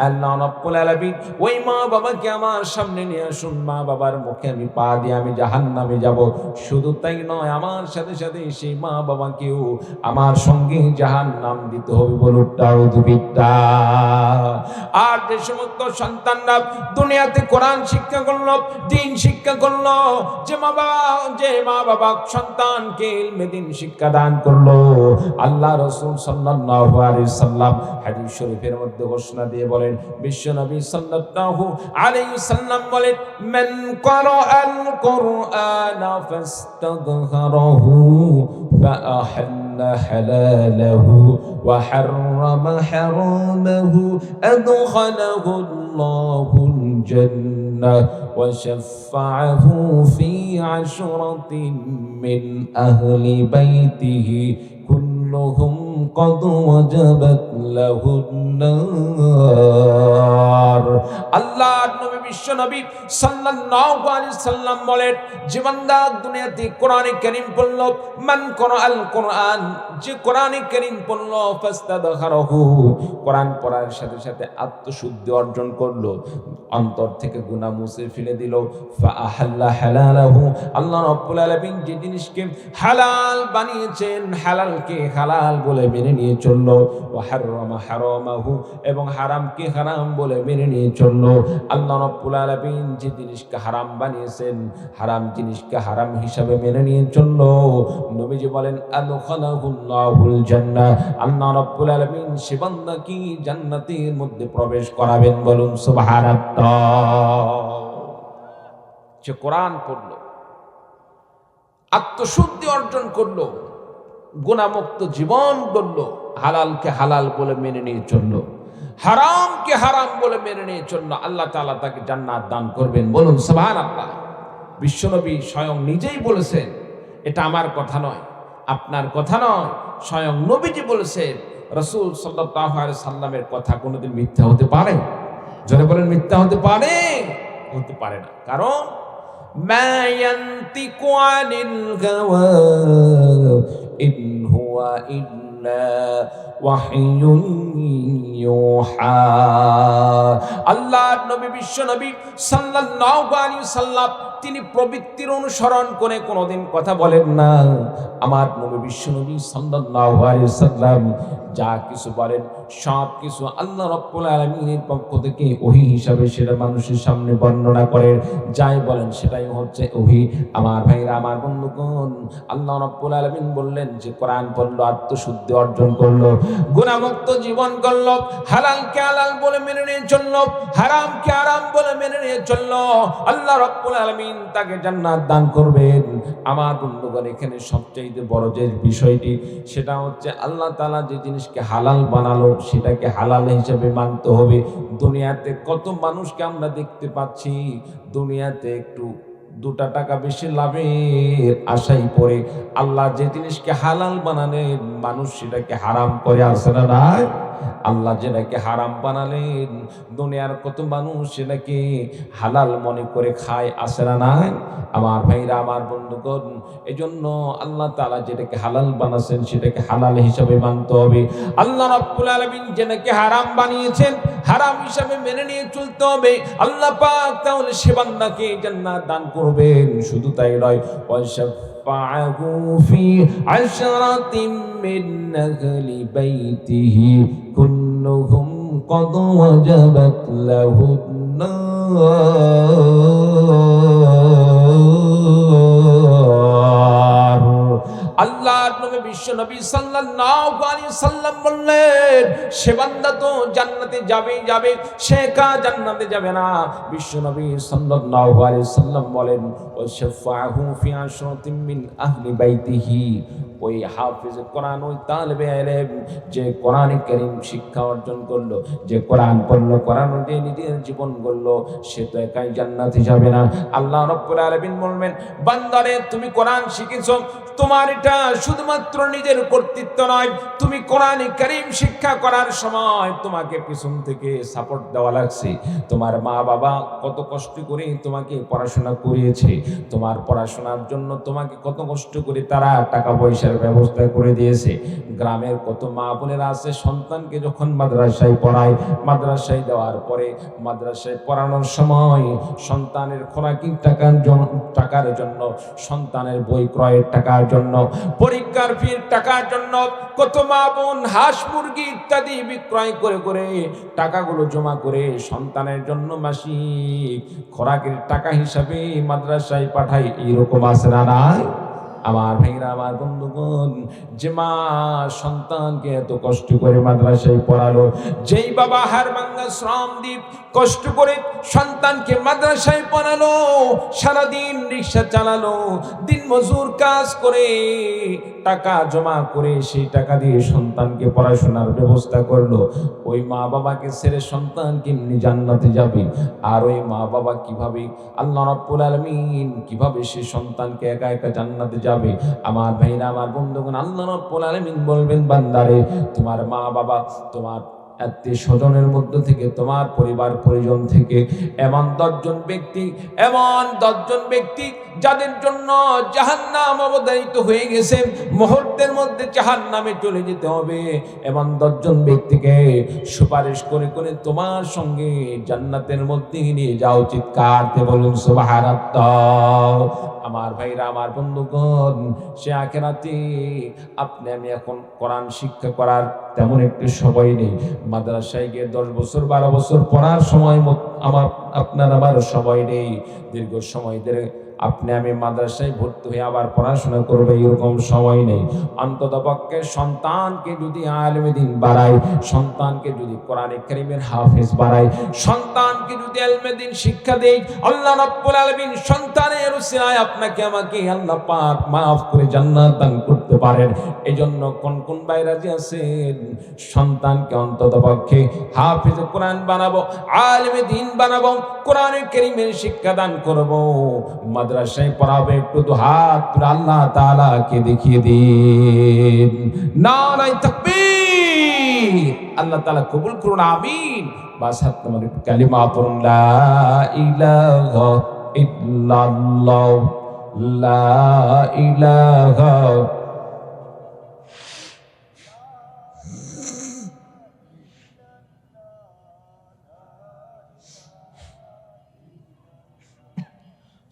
আল্লাহ রাব্বুল আলামিন ওই মা বাবাকে আমার সামনে নিয়ে আসুন, মা বাবার মুখে আমি পা দিয়ে আমি জাহান্নামে যাব। শুধু তাই নয়, আমার সাথে সাথে সেই মা বাবাকেও আমার সঙ্গে জাহান্নাম দিতে হবে। বলুন তাউযু বিল্লাহ। আর যে সমস্ত সন্তানরা দুনিয়াতে কোরআন শিক্ষা করলো, দ্বীন শিক্ষা করলো, যে মা বাবা সন্তানকে ইলমে দ্বীন শিক্ষা দান করলো, আল্লাহ রাসূল সাল্লাল্লাহু আলাইহি সাল্লাম হাদিস শরীফের মধ্যে ঘোষণা দিয়ে বলেন, বিশ্ব নবী সাল্লাল্লাহু আলাইহি সাল্লাম বলেন, মান ক্বারাআল কুরআনা ফাস্তাযহারাহু ফাআহাল্লা হালালাহু ওয়া হাররামা হারামাহু আদখালাহু আল্লাহুল জান্নাহ ওয়া শাফা'আহু ফি 'আশরাতিন মিন আহলি বাইতিহি কুল্লুহুম قد وجبت له النار আল্লাহর নবী বিশ্ব নবী সাল্লাল্লাহু আলাইহি সাল্লাম বলেন, যে বান্দা দুনিয়াতে কোরআনে কারীম পড়ল, মান কোরআল কোরআন, যে কোরআনে কারীম পড়ল, ফাস্তাদখারাহু, কোরআন পড়ার সাথে সাথে আত্মশুদ্ধি অর্জন করলো, অন্তর থেকে গুনাহ মুছে ফেলে দিল, ফাআহাল্লা হালালাহু, আল্লাহ রাব্বুল আলামিন যে জিনিসকে হালাল বানিয়েছেন হালালকে হালাল বলে মেনে নিয়ে চললো, ওয়া হারামা হারামাহু, এবং হারামকে হারাম বলে মেনে নিয়ে চললো। আল্লাহ রাব্বুল আলামিন যে জিনিসকে হারাম বানিয়েছেন হারাম জিনিসকে হারাম হিসাবে মেনে নিয়ে চললো। নবীজি বলেন, আদখালাহুল্লাহুল জান্নাহ, আল্লাহ রাব্বুল আলামিন সে বান্দাকে জান্নাতের মধ্যে প্রবেশ করাবেন। বলুন সুবহানাল্লাহ। যে কোরআন পড়লো, আত্মশুদ্ধি অর্জন করলো, গুনাহমুক্ত জীবন গড়লো, হালালকে হালাল বলে মেনে নিয়ে চললো, হারামকে হারাম বলে মেনে নিয়ে চললো, আল্লাহ তাআলা তাকে জান্নাত দান করবেন। বলুন সুবহানাল্লাহ। বিশ্বনবী স্বয়ং নিজেই বলেছেন, এটা আমার কথা নয়, আপনার কথা নয়, স্বয়ং নবীজি বলেছেন। রাসূল সাল্লাল্লাহু আলাইহি সাল্লামের কথা কোনোদিন মিথ্যা হতে পারে? জোরে বলেন, মিথ্যা হতে পারে? হতে পারে না। কারণ মা ইয়ান্তিকু আনিল হাওয়া ইন হুয়া ইল্লা ওয়াহয়ুন ইউহা। আল্লাহর নবী বিশ্ব নবী সাল্লাল্লাহু আলাইহি সাল্লাম তিনি প্রবৃত্তির অনুসরণ করে কোনোদিন কথা বলেন না। আমার নবী বিশ্ব নবী সাল্লাল্লাহু আলাইহি সাল্লাম যা কিছু বলেন সব কিছু আল্লাহ রাব্বুল আলামিনের পক্ষ থেকে ওহী হিসাবে সেটা মানুষের সামনে বর্ণনা করেন। যাই বলেন সেটাই হচ্ছে ওহী। আমার ভাইরা, আমার বন্ধুগণ, আল্লাহ রাব্বুল আলামিন বললেন যে কোরআন পড়লো, আত্মশুদ্ধি অর্জন করলো, গুনাহমুক্ত জীবন গড়লো, হালালকে হালাল বলে মেনে নিয়ে চললো, হারামকে হারাম বলে মেনে নিয়ে চললো, আল্লাহ রাব্বুল আলামিন তাকে জান্নাত দান করবেন। আমার বন্ধুগণ, এখানে সবচেয়ে বড় যে বিষয়টি সেটা হচ্ছে আল্লাহ তাআলা যে জিনিসকে হালাল বানালো সেটাকে হালাল হিসেবে মানতে হবে। দুনিয়াতে কত মানুষকে আমরা দেখতে পাচ্ছি, দুনিয়াতে একটু 2টা টাকা বেশি লাভের আশাই পড়ে আল্লাহ যে জিনিসকে হালাল বানালেন মানুষ সেটাকে হারাম করে, আসে না নাই? আল্লাহ যেটাকে হারাম বানালেন দুনিয়ার কত মানুষ সেটাকে হালাল মনে করে খায়, আসে না নাই? আমার ভাইরা, আমার বন্ধুগণ, এজন্য আল্লাহ তাআলা যেটাকে হালাল বানাছেন সেটাকে হালাল হিসাবে মানতে হবে। আল্লাহ রাব্বুল আলামিন যেটাকে হারাম বানিয়েছেন হারাম হিসাবে মেনে নিয়ে চলতে হবে। আল্লাহ পাক তাহলে সে বান্দাকে জান্নাত দান করবেন। শুধু তাই নয়, ওয়াশাফাআহু ফি আশরাতিন মিন আহলি বাইতিহি কুল্লুহুম ক্বাদ ওয়াজাবাত লাহুন নার। আল্লাহর নবী বিশ্ব নবী সাল্লাল্লাহু আলাইহি সাল্লাম বললেন, সে বান্দা তো জান্নাতে যাবেই যাবে, সে একা জান্নাতে যাবে না। বিশ্ব নবী সাল্লাল্লাহু আলাইহি সাল্লাম বলেন, ওয়াশাফাআহু ফি আশরাতিন মিন আহলি বাইতিহি, ওই হাফেজ কোরআন, ওই তালেবে ইলম যে কোরআনে কারীম শিক্ষা অর্জন করলো, যে কোরআন পড়লো, কোরআন অনুযায়ী নিজের জীবন গড়লো, সে তো একাই জান্নাতে যাবে না। আল্লাহ রাব্বুল আলামিন বলবেন, বান্দারে তুমি কোরআন শিখেছো, তোমার এটা শুধুমাত্র নিজের কর্তৃত্ব নয়, তুমি কোরআনে কারীম শিক্ষা করার সময় তোমাকে পিছন থেকে সাপোর্ট দেওয়া লাগছে। তোমার মা বাবা কত কষ্ট করে তোমাকে পড়াশোনা করিয়েছে, তোমার পড়াশোনার জন্য তোমাকে কত কষ্ট করে তারা টাকা পয়সার ব্যবস্থা করে দিয়েছে। গ্রামের কত মা বোনেরা আছে সন্তানকে যখন মাদ্রাসায় পড়ায়, মাদ্রাসায় দেওয়ার পরে মাদ্রাসায় পড়ানোর সময় সন্তানের খোরাকির টাকার জন্য, সন্তানের বই ক্রয়ের টাকার জন্য, পরীক্ষার ফির টাকার জন্য কত মা বোন হাঁস মুরগি ইত্যাদি বিক্রয় করে করে টাকাগুলো জমা করে সন্তানের জন্য মাসিক খোরাকের টাকা হিসাবে মাদ্রাসায় পাঠায়। এইরকম আছে না নাই? আমার ভাইরা, আমার বন্ধুগণ, যে মা সন্তানকে এত কষ্ট করে মাদ্রাসায় পড়ালো, যেই বাবা হার ভাঙা শ্রম দিয়ে কষ্ট করে সন্তানকে মাদ্রাসায় পড়ালো, সারাদিন রিক্সা চালালো, দিন মজুর কাজ করে টাকা জমা করে সেই টাকা দিয়ে সন্তানকে পড়াশোনার ব্যবস্থা করলো, ওই মা বাবাকে ছেড়ে সন্তান কেমনি জান্নাতে যাবে? আর ওই মা বাবা কিভাবে, আল্লাহ রাব্বুল আলামিন কিভাবে সে সন্তানকে একা একা জান্নাতে যাবে? আমার ভাইরা, আমার বন্ধুগণ, আল্লাহ রাব্বুল আলামিন বলবেন, বান্দারে, তোমার মা বাবা, তোমার আত্মীয় স্বজনের মধ্য থেকে, তোমার পরিবার পরিজন থেকে এমন 10 জন ব্যক্তি যাদের জন্য জাহান্নাম অবধারিত হয়ে গেছে, মুহূর্তের মধ্যে জাহান্নামে চলে যেতে হবে, এমন 10 জন ব্যক্তিকে সুপারিশ করে করে তোমার সঙ্গে জান্নাতের মধ্যে নিয়ে যাও। চিৎকার দিয়ে বলুন সুবহানাল্লাহ। আমার ভাইরা, আমার বন্ধুগণ, সে আখিরাতে আপনি আমি এখন কোরআন শিক্ষা করার তেমন একটু সময় নেই। মাদ্রাসায় গিয়ে 10 বছর 12 বছর পড়ার সময় আপনার আমার সময় নেই। দীর্ঘ সময় ধরে আপনি আমি মাদ্রাসায় ভর্তি হয়ে আবার পড়াশোনা করবে, এরকম সময় নেই। অন্তত পক্ষে সন্তানকে যদি আলেমে দ্বীন বাড়ায়, সন্তানকে যদি কোরআনে কারীমের হাফেজ বাড়ায়, সন্তানকে যদি ইলমে দ্বীন শিক্ষা দেয়, আল্লাহ রাব্বুল আলামিন সন্তানের উসিলায় আপনাকে আমাকে আল্লাহ পাক মাফ করে জান্নাত দান করতে পারেন। এজন্য কোন কোন ভাই রাজি আছেন সন্তানকে অন্তত পক্ষে হাফেজ কোরআন বানাবো, আলেমে দ্বীন বানাবো, কোরআনে কারীমের শিক্ষা দান করব, মাদ্রাসায় পড়াবে? একটু তো হাত তুলে আল্লাহ তাআলাকে দেখিয়ে দিন। নারায়ে তাকবীর। আল্লাহ তাআলা কবুল করুন, আমিন। বাস হাত তোমার কালিমা পড়ুন, লা ইলাহা ইল্লাল্লাহ, লা ইলাহা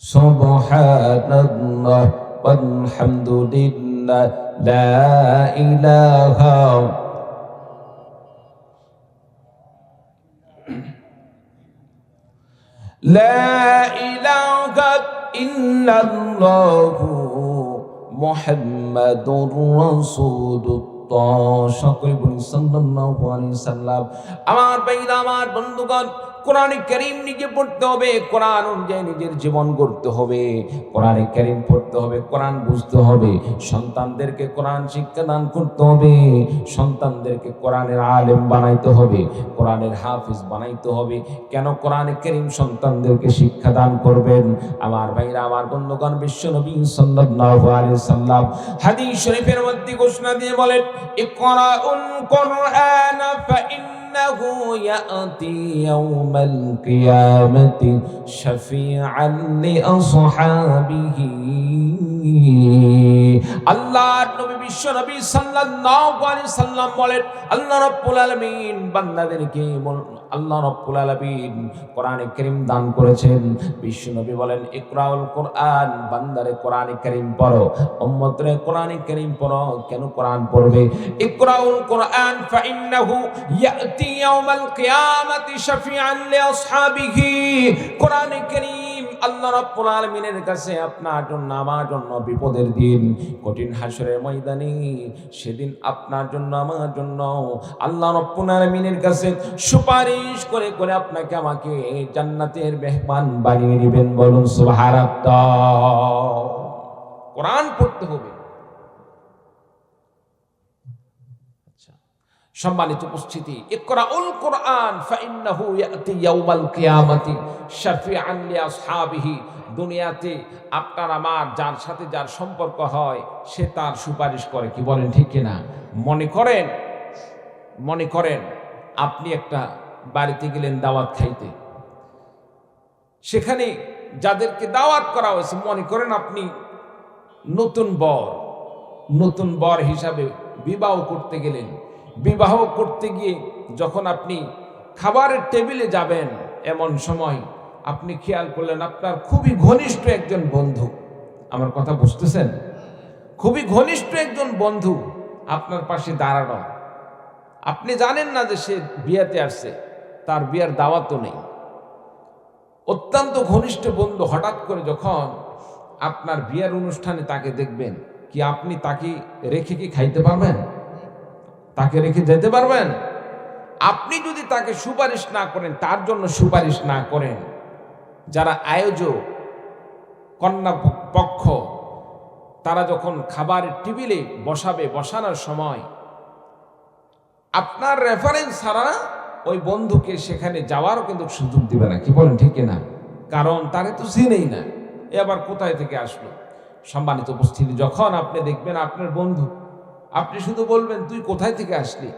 সুবহানাল্লাহ ওয়ালহামদুলিল্লাহ, লা ইলাহা ইল্লাল্লাহু মুহাম্মাদুর রাসূলুল্লাহ। সকলে বলুন সাল্লাল্লাহু আলাইহি সাল্লাম। আমার ভাইরা, আমার বন্ধুগণ, কোরআনে কারীম নিজে পড়তে হবে, কোরআন অনুযায়ী নিজের জীবন গড়তে হবে, কোরআনে কারীম পড়তে হবে, কোরআন বুঝতে হবে, সন্তানদেরকে কোরআন শিক্ষা দান করতে হবে, সন্তানদেরকে কোরআনের আলেম বানাইতে হবে, কোরআনের হাফিজ বানাইতে হবে। কেন কোরআনে কারীম সন্তানদেরকে শিক্ষা দান করবেন? আমার ভাইরা, আমার বন্ধুগণ, বিশ্বনবী সাল্লাল্লাহু আলাইহি সাল্লাম হাদিস শরীফের মধ্যে ঘোষণা দিয়ে বলেন, ইকরাউল কুরআন ফাইন্নাহু ইয়াতি ইয়াউমাল কিয়ামাতি শাফিআন লিআসহাবিহি। আল্লাহর নবী বিশ্বনবী সাল্লাল্লাহু আলাইহি সাল্লাম বলেন, আল্লাহ রাব্বুল আলামিন বান্দাদেরকে, আল্লাহ রাব্বুল আলামিন কোরআনে কারীম দান করেছেন। বিশ্বনবী বলেন, ইকরাউল কুরআন, বান্দারে কোরআনে কারীম পড়ো, উম্মতরে কোরআনে কারীম পড়ো। কেন কোরআন পড়বে? ইকরাউল কুরআন ফাইন্নাহু ইয়াতি ইয়াউমাল কিয়ামাতি শাফিআন লিআসহাবিহি। কোরআনে কারীম আল্লাহ রাব্বুল আলামিনের কাছে আপনার জন্য, আমার জন্য বিপদের দিন, কঠিন হাসরের ময়দানে, সেদিন আপনার জন্য, আমার জন্য আল্লাহ রাব্বুল আলামিনের কাছে সুপারিশ করে করে আপনাকে আমাকে জান্নাতের মেহমান বানিয়ে দিবেন। বলুন সুবহানাল্লাহ। কোরআন পড়তে হবে। সম্মানিত উপস্থিতি, ইকরাউল কুরআন ফাইন্নাহু ইয়াতি ইয়াউমাল কিয়ামাতি শাফিআন লিআসহাবিহি। দুনিয়াতে আপনার আমার যার সাথে যার সম্পর্ক হয়, সে তার সুপারিশ করে। কি বলেন, ঠিক কিনা? মনে করেন আপনি একটা বাড়িতে গেলেন দাওয়াত খাইতে, সেখানে যাদেরকে দাওয়াত করা হয়েছে, মনে করেন আপনি নতুন বর হিসাবে বিবাহ করতে গেলেন। বিবাহ করতে গিয়ে যখন আপনি খাবারের টেবিলে যাবেন, এমন সময় আপনি খেয়াল করলেন আপনার খুবই ঘনিষ্ঠ একজন বন্ধু, আমার কথা বুঝতেছেন? খুবই ঘনিষ্ঠ একজন বন্ধু আপনার পাশে দাঁড়ানো। আপনি জানেন না যে সে বিয়েতে আসছে, তার বিয়ের দাওয়াতও নেই। অত্যন্ত ঘনিষ্ঠ বন্ধু হঠাৎ করে যখন আপনার বিয়ের অনুষ্ঠানে তাকে দেখবেন, কি আপনি তাকে রেখে কি খাইতে পারবেন? তাকে রেখে যেতে পারবেন? আপনি যদি তাকে সুপারিশ না করেন, তার জন্য সুপারিশ না করেন, যারা আয়োজক, কন্যা পক্ষ, তারা যখন খাবারের টেবিলে বসানোর সময় আপনার রেফারেন্স ছাড়া ওই বন্ধুকে সেখানে যাওয়ারও কিন্তু সুযোগ দিবে না। কি বলেন ঠিক না? কারণ তারে তো চিনেই না, এ আবার কোথায় থেকে আসলো। সম্মানিত উপস্থিতি, যখন আপনি দেখবেন আপনার বন্ধু, আপনি শুধু বলবেন তুই কোথায় থেকে আসলি,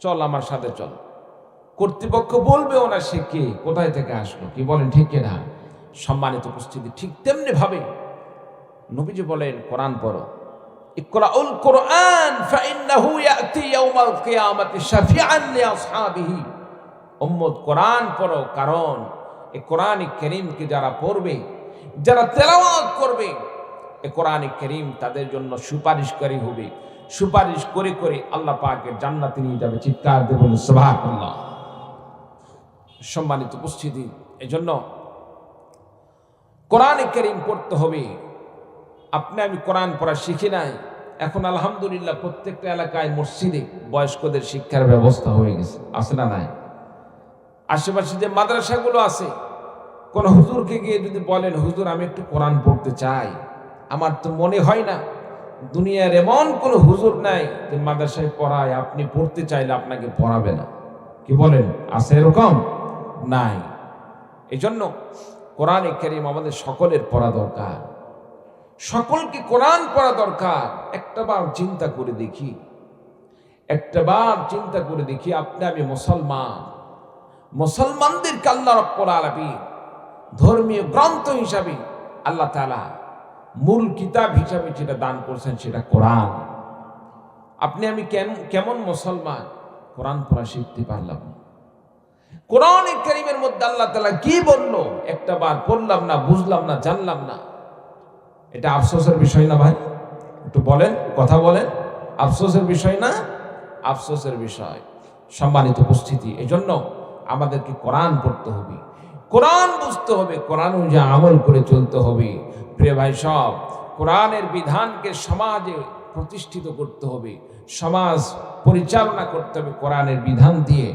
চল আমার সাথে চল। কর্তৃপক্ষ বলবেও না সে কে, কোথায় থেকে আসলো। কি বলেন ঠিক না? সম্মানিত উপস্থিতি, ঠিক তেমনি ভাবে নবীজি বলেন কোরআন পড়ো, ইকরাউল কোরআন ফাইন্নাহু ইয়াতি ইয়াউমাল কিয়ামাতি শাফিআন লিআসহাবিহি। উম্মত কোরআন পড়ো, কারণ এই কোরআন কারীমকে যারা পড়বে, যারা তেলাওয়াত করবে, এই কোরআন কারীম তাদের জন্য সুপারিশকারী হবে। সুপারিশ করে করে আল্লাহ পাকের জান্নাতে নিয়ে যাবে। চিৎকার দিয়ে বলুন সুবহানাল্লাহ। সম্মানিত উপস্থিতি, এজন্য কোরআন কারীম পড়তে হবে। আপনি আমি কোরআন পড়া শিখি নাই, এখন আলহামদুলিল্লাহ প্রত্যেকটা এলাকায় মসজিদে বয়স্কদের শিক্ষার ব্যবস্থা হয়ে গেছে, আছে না নাই? আশেপাশে যে মাদ্রাসাগুলো আছে, কোন হুজুরকে গিয়ে যদি বলেন হুজুর আমি একটু কোরআন পড়তে চাই, আমার তো মনে হয় না দুনিয়ার এমন কোন হুজুর নাই যে মাদ্রাসায় পড়ায় আপনি পড়তে চাইলে আপনাকে পড়াবে না। কি বলেন, আছে এরকম? নাই। এজন্য কোরআন কারীম আমাদের সকলের পড়া দরকার, সকলকে কোরআন পড়া দরকার। একটাবার চিন্তা করে দেখি, আপনি আমি মুসলমান, মুসলমানদেরকে আল্লাহ রাব্বুল আলামিন ধর্মীয় গ্রন্থ হিসাবে আল্লাহ তাআলা মূল কিতাব হিসাবে যেটা দান করছেন সেটা কোরআন। আপনি আমি কেমন মুসলমান, কোরআন পড়া শিখতে পারলাম না। কোরআন কারীমের মধ্যে আল্লাহ তাআলা কি বলল একটা বার পড়লাম না, বুঝলাম না, জানলাম না। এটা আফসোসের বিষয় না ভাই? একটু বলেন, কথা বলেন। আফসোসের বিষয় না? আফসোসের বিষয়। সম্মানিত উপস্থিতি, এজন্য আমাদেরকে কোরআন পড়তে হবে, কোরআন বুঝতে হবে, কোরআন অনুযায়ী আমল করে চলতে হবে। প্রিয় ভাই সব, কোরআনের বিধানকে সমাজে প্রতিষ্ঠিত করতে হবে, সমাজ পরিচালনা করতে হবে কোরআনের বিধান দিয়ে,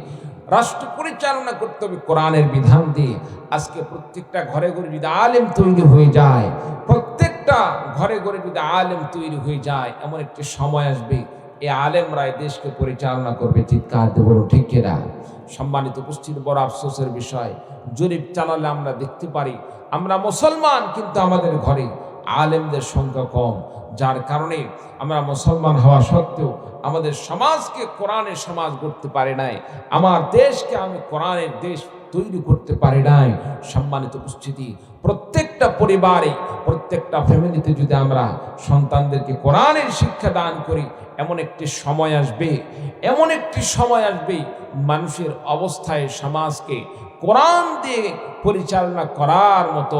রাষ্ট্র পরিচালনা করতে হবে কোরআনের বিধান দিয়ে। আজকে প্রত্যেকটা ঘরে ঘরে যদি আলেম তৈরি হয়ে যায়, প্রত্যেকটা ঘরে ঘরে যদি আলেম তৈরি হয়ে যায়, এমন একটি সময় আসবে এই আলেমরাই দেশকে পরিচালনা করবে। চিৎকার দিয়ে বলুন ঠিক কিনা? সম্মানিত উপস্থিতি, বড় আফসোসের বিষয়, জরিপ চালালে আমরা দেখতে পারি আমরা মুসলমান কিন্তু আমাদের ঘরে আলেমদের সংখ্যা কম, যার কারণে আমরা মুসলমান হওয়া সত্ত্বেও আমাদের সমাজকে কোরআনের সমাজ করতে পারি নাই, আমার দেশকে আমি কোরআনের দেশ তৈরি করতে পারি নাই। সম্মানিত উপস্থিতি, প্রত্যেকটা পরিবারে, প্রত্যেকটা ফ্যামিলিতে যদি আমরা সন্তানদেরকে কোরআনের শিক্ষা দান করি, এমন একটি সময় আসবে মানুষের অবস্থায় সমাজকে কোরআন দিয়ে পরিচালনা করার মতো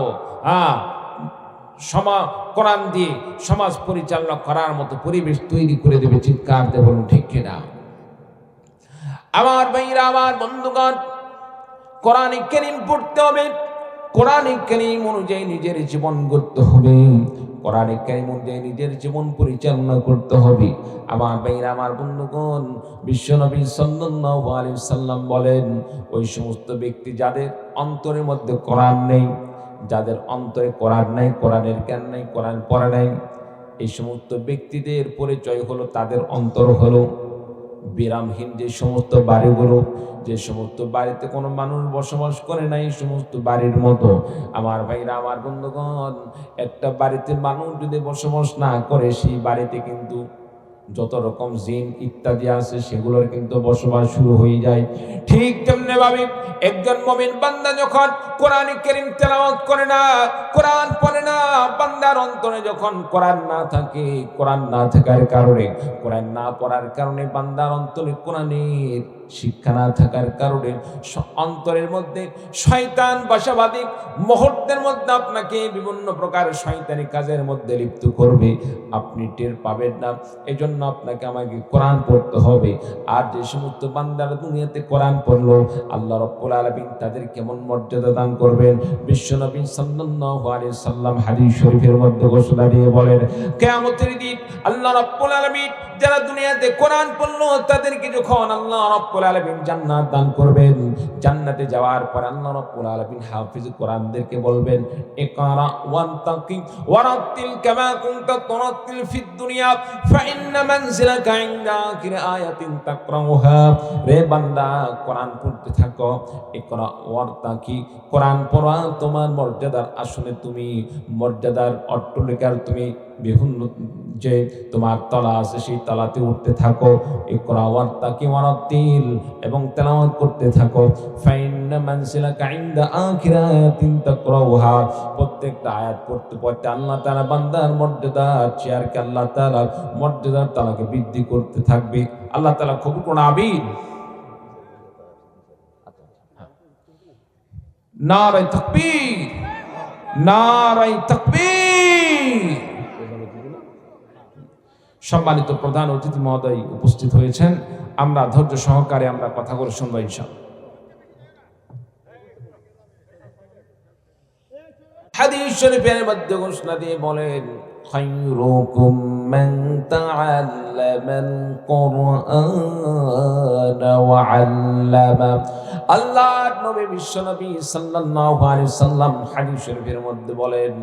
কোরআন দিয়ে সমাজ পরিচালনা করার মতো পরিবেশ তৈরি করে দেবে। চিৎকার দিয়ে বলুন ঠিক কিনা? আমার ভাইরা, আমার বন্ধুগণ, কোরআন কারীম পড়তে হবে, কোরআন কারীম অনুযায়ী নিজের জীবন গড়তে হবে, কোরআন কারীম অনুযায়ী নিজের জীবন পরিচালনা করতে হবে। আমার ভাইরা, আমার বন্ধুগণ, বিশ্বনবী সাল্লাল্লাহু আলাইহি সাল্লাম বলেন, ওই সমস্ত ব্যক্তি যাদের অন্তরের মধ্যে কোরআন নেই, যাদের অন্তরে কোরআন নাই, কোরআনের জ্ঞান নাই, কোরআন পড়া নাই, এই সমস্ত ব্যক্তিদের পরিচয় হলো তাদের অন্তর হলো বিরামহীন। যে সমস্ত বাড়িগুলো, যে সমস্ত বাড়িতে কোনো মানুষ বসবাস করে নাই, এই সমস্ত বাড়ির মতো আমার ভাইরা, আমার বন্ধুগণ, একটা বাড়িতে মানুষ যদি বসবাস না করে, সেই বাড়িতে কিন্তু যত রকম জিন ইত্যাদি আছে সেগুলোর কিন্তু বসবাস শুরু হয়ে যায়। ঠিক তেমনি ভাবে একজন মুমিন বান্দা যখন কোরআন কারীম তেলাওয়াত করে না, কোরআন পড়ে না, বান্দার অন্তরে যখন কোরআন না থাকে, কোরআন না থাকার কারণে, কোরআন না পড়ার কারণে, বান্দার অন্তরে কোরআনের শিক্ষা না থাকার কারণে অন্তরের মধ্যে শয়তান বাসাবাদী মুহূর্তের মধ্যে আপনাকে বিভিন্ন প্রকার শয়তানি কাজের মধ্যে লিপ্ত করবে, আপনি টের পাবেন না। এজন্য আপনাকে আমাকে কোরআন পড়তে হবে। আর যে সমস্ত বান্দারা দুনিয়াতে কোরআন পড়লো, আল্লাহ রাব্বুল আলামিন তাদের কেমন মর্যাদা দান করবেন। বিশ্বনবী সাল্লাল্লাহু আলাইহি সাল্লাম হাদিস শরীফের মধ্যে ঘোষণা দিয়ে বলেন, কিয়ামতের দিন আল্লাহ রাব্বুল আলামিন যারা দুনিয়াতে কোরআন পড়লো তাদেরকে যখন আল্লাহ রাব্বুল আলামিন জান্নাত দান করবেন, জান্নাতে যাওয়ার পর আল্লাহ রাব্বুল আলামিন হাফিজ কোরআনদেরকে বলবেন, ইকরা ওয়ান্তাকি ওয়ারাতিল কামা কুনতা তুরাতিল ফিদ দুনিয়া ফাইন্না মানজিলাকা ইনদা আখির আয়াতিন তাকরাউহা। রে বান্দা, কোরআন পড়তে থাকো, ইকরা ওয়ারতাকি, কোরআন পড়া তোমার মর্যাদার আসনে, তুমি মর্যাদার অট্টালিকার তুমি বিভিন্ন যে তোমার তলা আছে সেই তলাতে উঠতে থাকো। ইকরা ওয়ারতাকি ওয়ারাতিল, এবং তেলাওয়াত করতে থাকো। ফাইন্না মানজিলাকা ইনদা আখির আয়াতিন তাকরাউহা। প্রত্যেকটা আয়াত পড়তে পড়তে আল্লাহ তাআলা বান্দার মর্যাদার চেয়ারকে আল্লাহ তাআলা মর্যাদার তালাকে বৃদ্ধি করতে থাকবে। আল্লাহ তাআলা কবুল করুন, আমিন। নারে তাকবীর, নারে তাকবীর। সম্মানিত প্রধান অতিথি মহোদয় উপস্থিত হয়েছেন, আমরা ধৈর্য সহকারে আমরা কথাগুলো শুনবো ইনশাআল্লাহ। হাদিস শরীফের মধ্যে ঘোষণা দিয়ে বলেন, খায়রুকুম মান তাআল্লামাল কুরআন ওয়া আল্লামা। আল্লাহর নবী বিশ্বনবী সাল্লাল্লাহু আলাইহি সাল্লাম হাদিস শরীফের মধ্যে বলেন,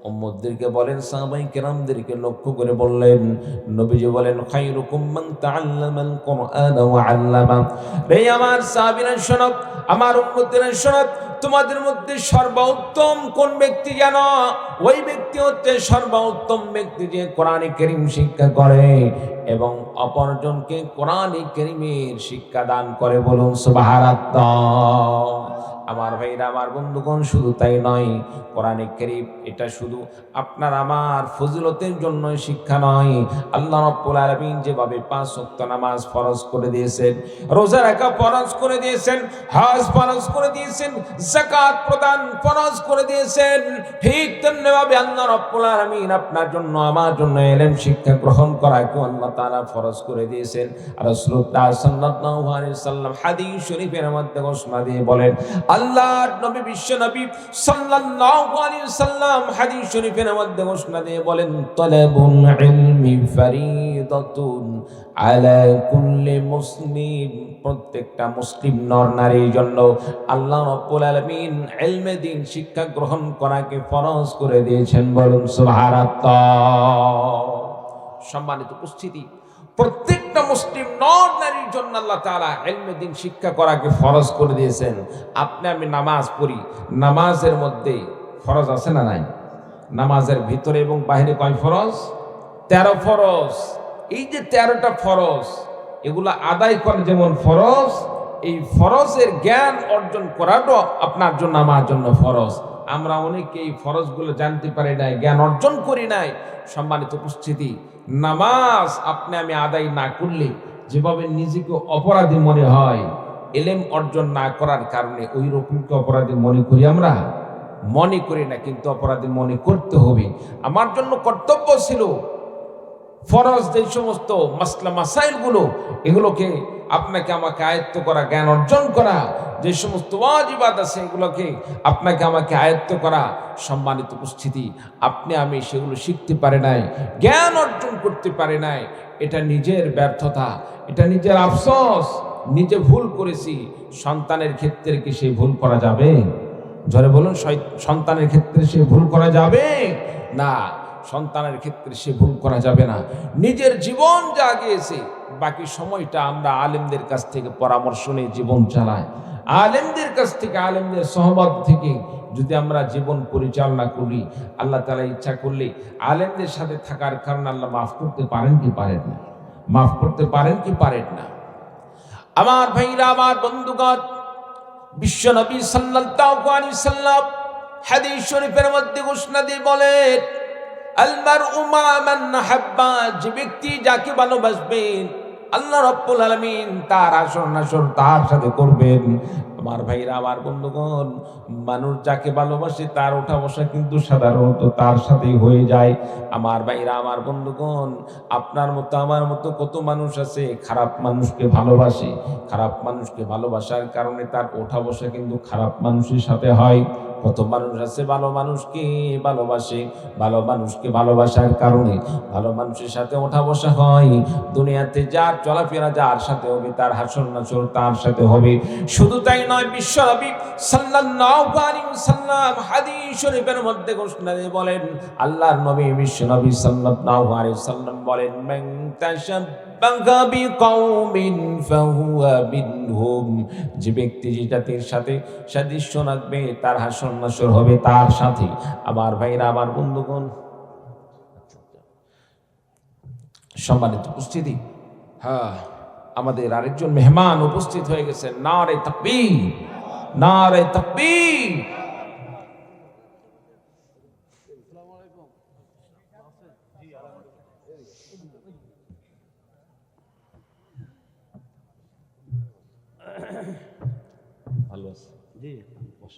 উম্মতদেরকে বলেন, সাহাবায়ে কেরামদেরকে লক্ষ্য করে বললেন, নবীজি বলেন, খায়রুকুম মান তাআল্লামাল কুরআন ওয়া আল্লামা। রে আমার সাহাবীরা শোনো, আমার উম্মতেরা শোনো, তোমাদের মধ্যে সর্বোত্তম কোন ব্যক্তি জানো? ওই ব্যক্তি হচ্ছে সর্বোত্তম ব্যক্তি যে কোরআনে কারীম শিক্ষা করে এবং অপরজনকে কোরআনে কারীমের শিক্ষা দান করে। বলুন সুবহানাল্লাহ। আমার ভাইরা, আমার বন্ধুগণ, শুধু তাই নয়, কোরআনে কারীম এটা শুধু আপনার আমার ফজিলতের জন্য শিক্ষা নয়। আল্লাহ রাব্বুল আলামিন যেভাবে 5 ওয়াক্ত নামাজ ফরজ করে দিয়েছেন, রোজা রাখা ফরজ করে দিয়েছেন, হজ ফরজ করে দিয়েছেন, যাকাত প্রদান ফরজ করে দিয়েছেন, ঠিক তেমনিভাবে আল্লাহ রাব্বুল আলামিন আপনার জন্য আমার জন্য ইলম শিক্ষা গ্রহণ করাকে আল্লাহ তাআলা ফরজ করে দিয়েছেন। আর রাসূলুল্লাহ সাল্লাল্লাহু আলাইহি সাল্লাম হাদিস শরীফের মধ্যে ঘোষণা দিয়ে বলেন, আল্লাহর নবী বিশ্বনবী সাল্লাল্লাহু আলাইহি সাল্লাম হাদিস শরীফের মধ্যে ঘোষণা দিয়ে বলেন, তালাবুল ইলমি ফারিদাতুন আলা কুল্লি মুসলিম। প্রত্যেকটা মুসলিম নর নারীর জন্য আল্লাহ রাব্বুল আলামিন ইলমে দ্বীন শিক্ষা গ্রহণ করাকে ফরজ করে দিয়েছেন। বলুন সুবহানাল্লাহ। সম্মানিত উপস্থিতি, প্রত্যেকটা মুসলিম নর নারীর জন্য আল্লাহ তাআলা ইলমে দ্বীন শিক্ষা করাকে ফরজ করে দিয়েছেন। আপনি আমি নামাজ পড়ি, নামাজের মধ্যে ফরজ আছে না নাই? নামাজের ভিতরে এবং বাইরে কয় ফরজ? 13 ফরজ। এই যে 13টা ফরজ, এগুলো আদায় করা যেমন ফরজ, এই ফরজের জ্ঞান অর্জন করাটাও আপনার জন্য আমার জন্য ফরজ। আমরা অনেকে এই ফরজগুলো জানতে পারি নাই, জ্ঞান অর্জন করি নাই। সম্মানিত উপস্থিতি, নামাজ আপনি আমি আদায় না করলে যেভাবে নিজেকে অপরাধী মনে হয়, ইলম অর্জন না করার কারণে ওই রকমকে অপরাধী মনে করি আমরা? মনে করি না, কিন্তু অপরাধী মনে করতে হবে। আমার জন্য কর্তব্য ছিল ফরজ যে সমস্ত মাসলা মাসাইলগুলো, এগুলোকে আপনাকে আমাকে আয়ত্ত করা, জ্ঞান অর্জন করা। যে সমস্ত ওয়াজিবাত আছে এগুলোকে আপনাকে আমাকে আয়ত্ত করা। সম্মানিত উপস্থিতি, আপনি আমি সেগুলো শিখতে পারি নাই, জ্ঞান অর্জন করতে পারি নাই। এটা নিজের ব্যর্থতা, এটা নিজের আফসোস, নিজে ভুল করেছি। সন্তানের ক্ষেত্রে কি সেই ভুল করা যাবে? জোরে বলুন, সন্তানের ক্ষেত্রে সে ভুল করা যাবে না। সন্তানের ক্ষেত্রে সে ভুল করা যাবে না। নিজের জীবন যা গিয়েছে, বাকি সময়টা আমরা আলেমদের কাছ থেকে পরামর্শ নিয়ে জীবন চালাই। আলেমদের কাছ থেকে, আলেমদের সহবত থেকে যদি আমরা জীবন পরিচালনা করি, আল্লাহ তাআলা ইচ্ছা করলে আলেমদের সাথে থাকার কারণে আল্লাহ মাফ করতে পারেন কি পারেন না? মাফ করতে পারেন কি পারেন না? আমার ভাইরা, আমার বন্ধুগণ, বিশ্বনবী সাল্লাল্লাহু আলাইহি সাল্লাম হাদিস শরীফের মধ্যে ঘোষণা দিয়ে বলেন, আল মারউ মা মান হাব্বা। যে ব্যক্তি যাকে ভালোবাসবেন, আল্লাহ রাব্বুল আলামিন তার আসর নাসর তার সাথে করবেন। আমার ভাইরা, আমার বন্ধুগণ, মানুষ যাকে ভালোবাসে তার ওঠা বসা কিন্তু সাধারণত তার সাথেই হয়ে যায়। আমার ভাইরা, আমার বন্ধুগণ, আপনার মতো আমার মতো কত মানুষ আছে খারাপ মানুষকে ভালোবাসে। খারাপ মানুষকে ভালোবাসার কারণে তার ওঠা বসা কিন্তু খারাপ মানুষের সাথে হয়। কত মানুষ আছে ভালো মানুষকে ভালোবাসে, ভালো মানুষকে ভালোবাসার কারণে ভালো মানুষের সাথে ওঠা বসা হয়। দুনিয়াতে যার চলাফেরা যার সাথে হবে, তার হাসর নাসর তার সাথে হবে। শুধু তাই নয়, বিশ্বনবী সাল্লাল্লাহু আলাইহি ওয়াসাল্লাম হাদিস শরীফের মধ্যে ঘোষণা দিয়ে বলেন, আল্লাহর নবী বিশ্বনবী সাল্লাল্লাহু আলাইহি ওয়াসাল্লাম বলেন, মান তাশাব্বাহা বিকাউমিন ফাহুয়া মিনহুম। যে ব্যক্তি যে জাতির সাথে সাদৃশ্য রাখবে, তার হাসর নাসর হবে তার সাথে। আমার ভাইরা, আমার বন্ধুগণ, সম্মানিত উপস্থিতি, হ্যাঁ, আমাদের আরেকজন মেহমান উপস্থিত হয়ে গেছে। নারে তাকবীর, নারে তাকবীর। ভালো আছে জি, বস।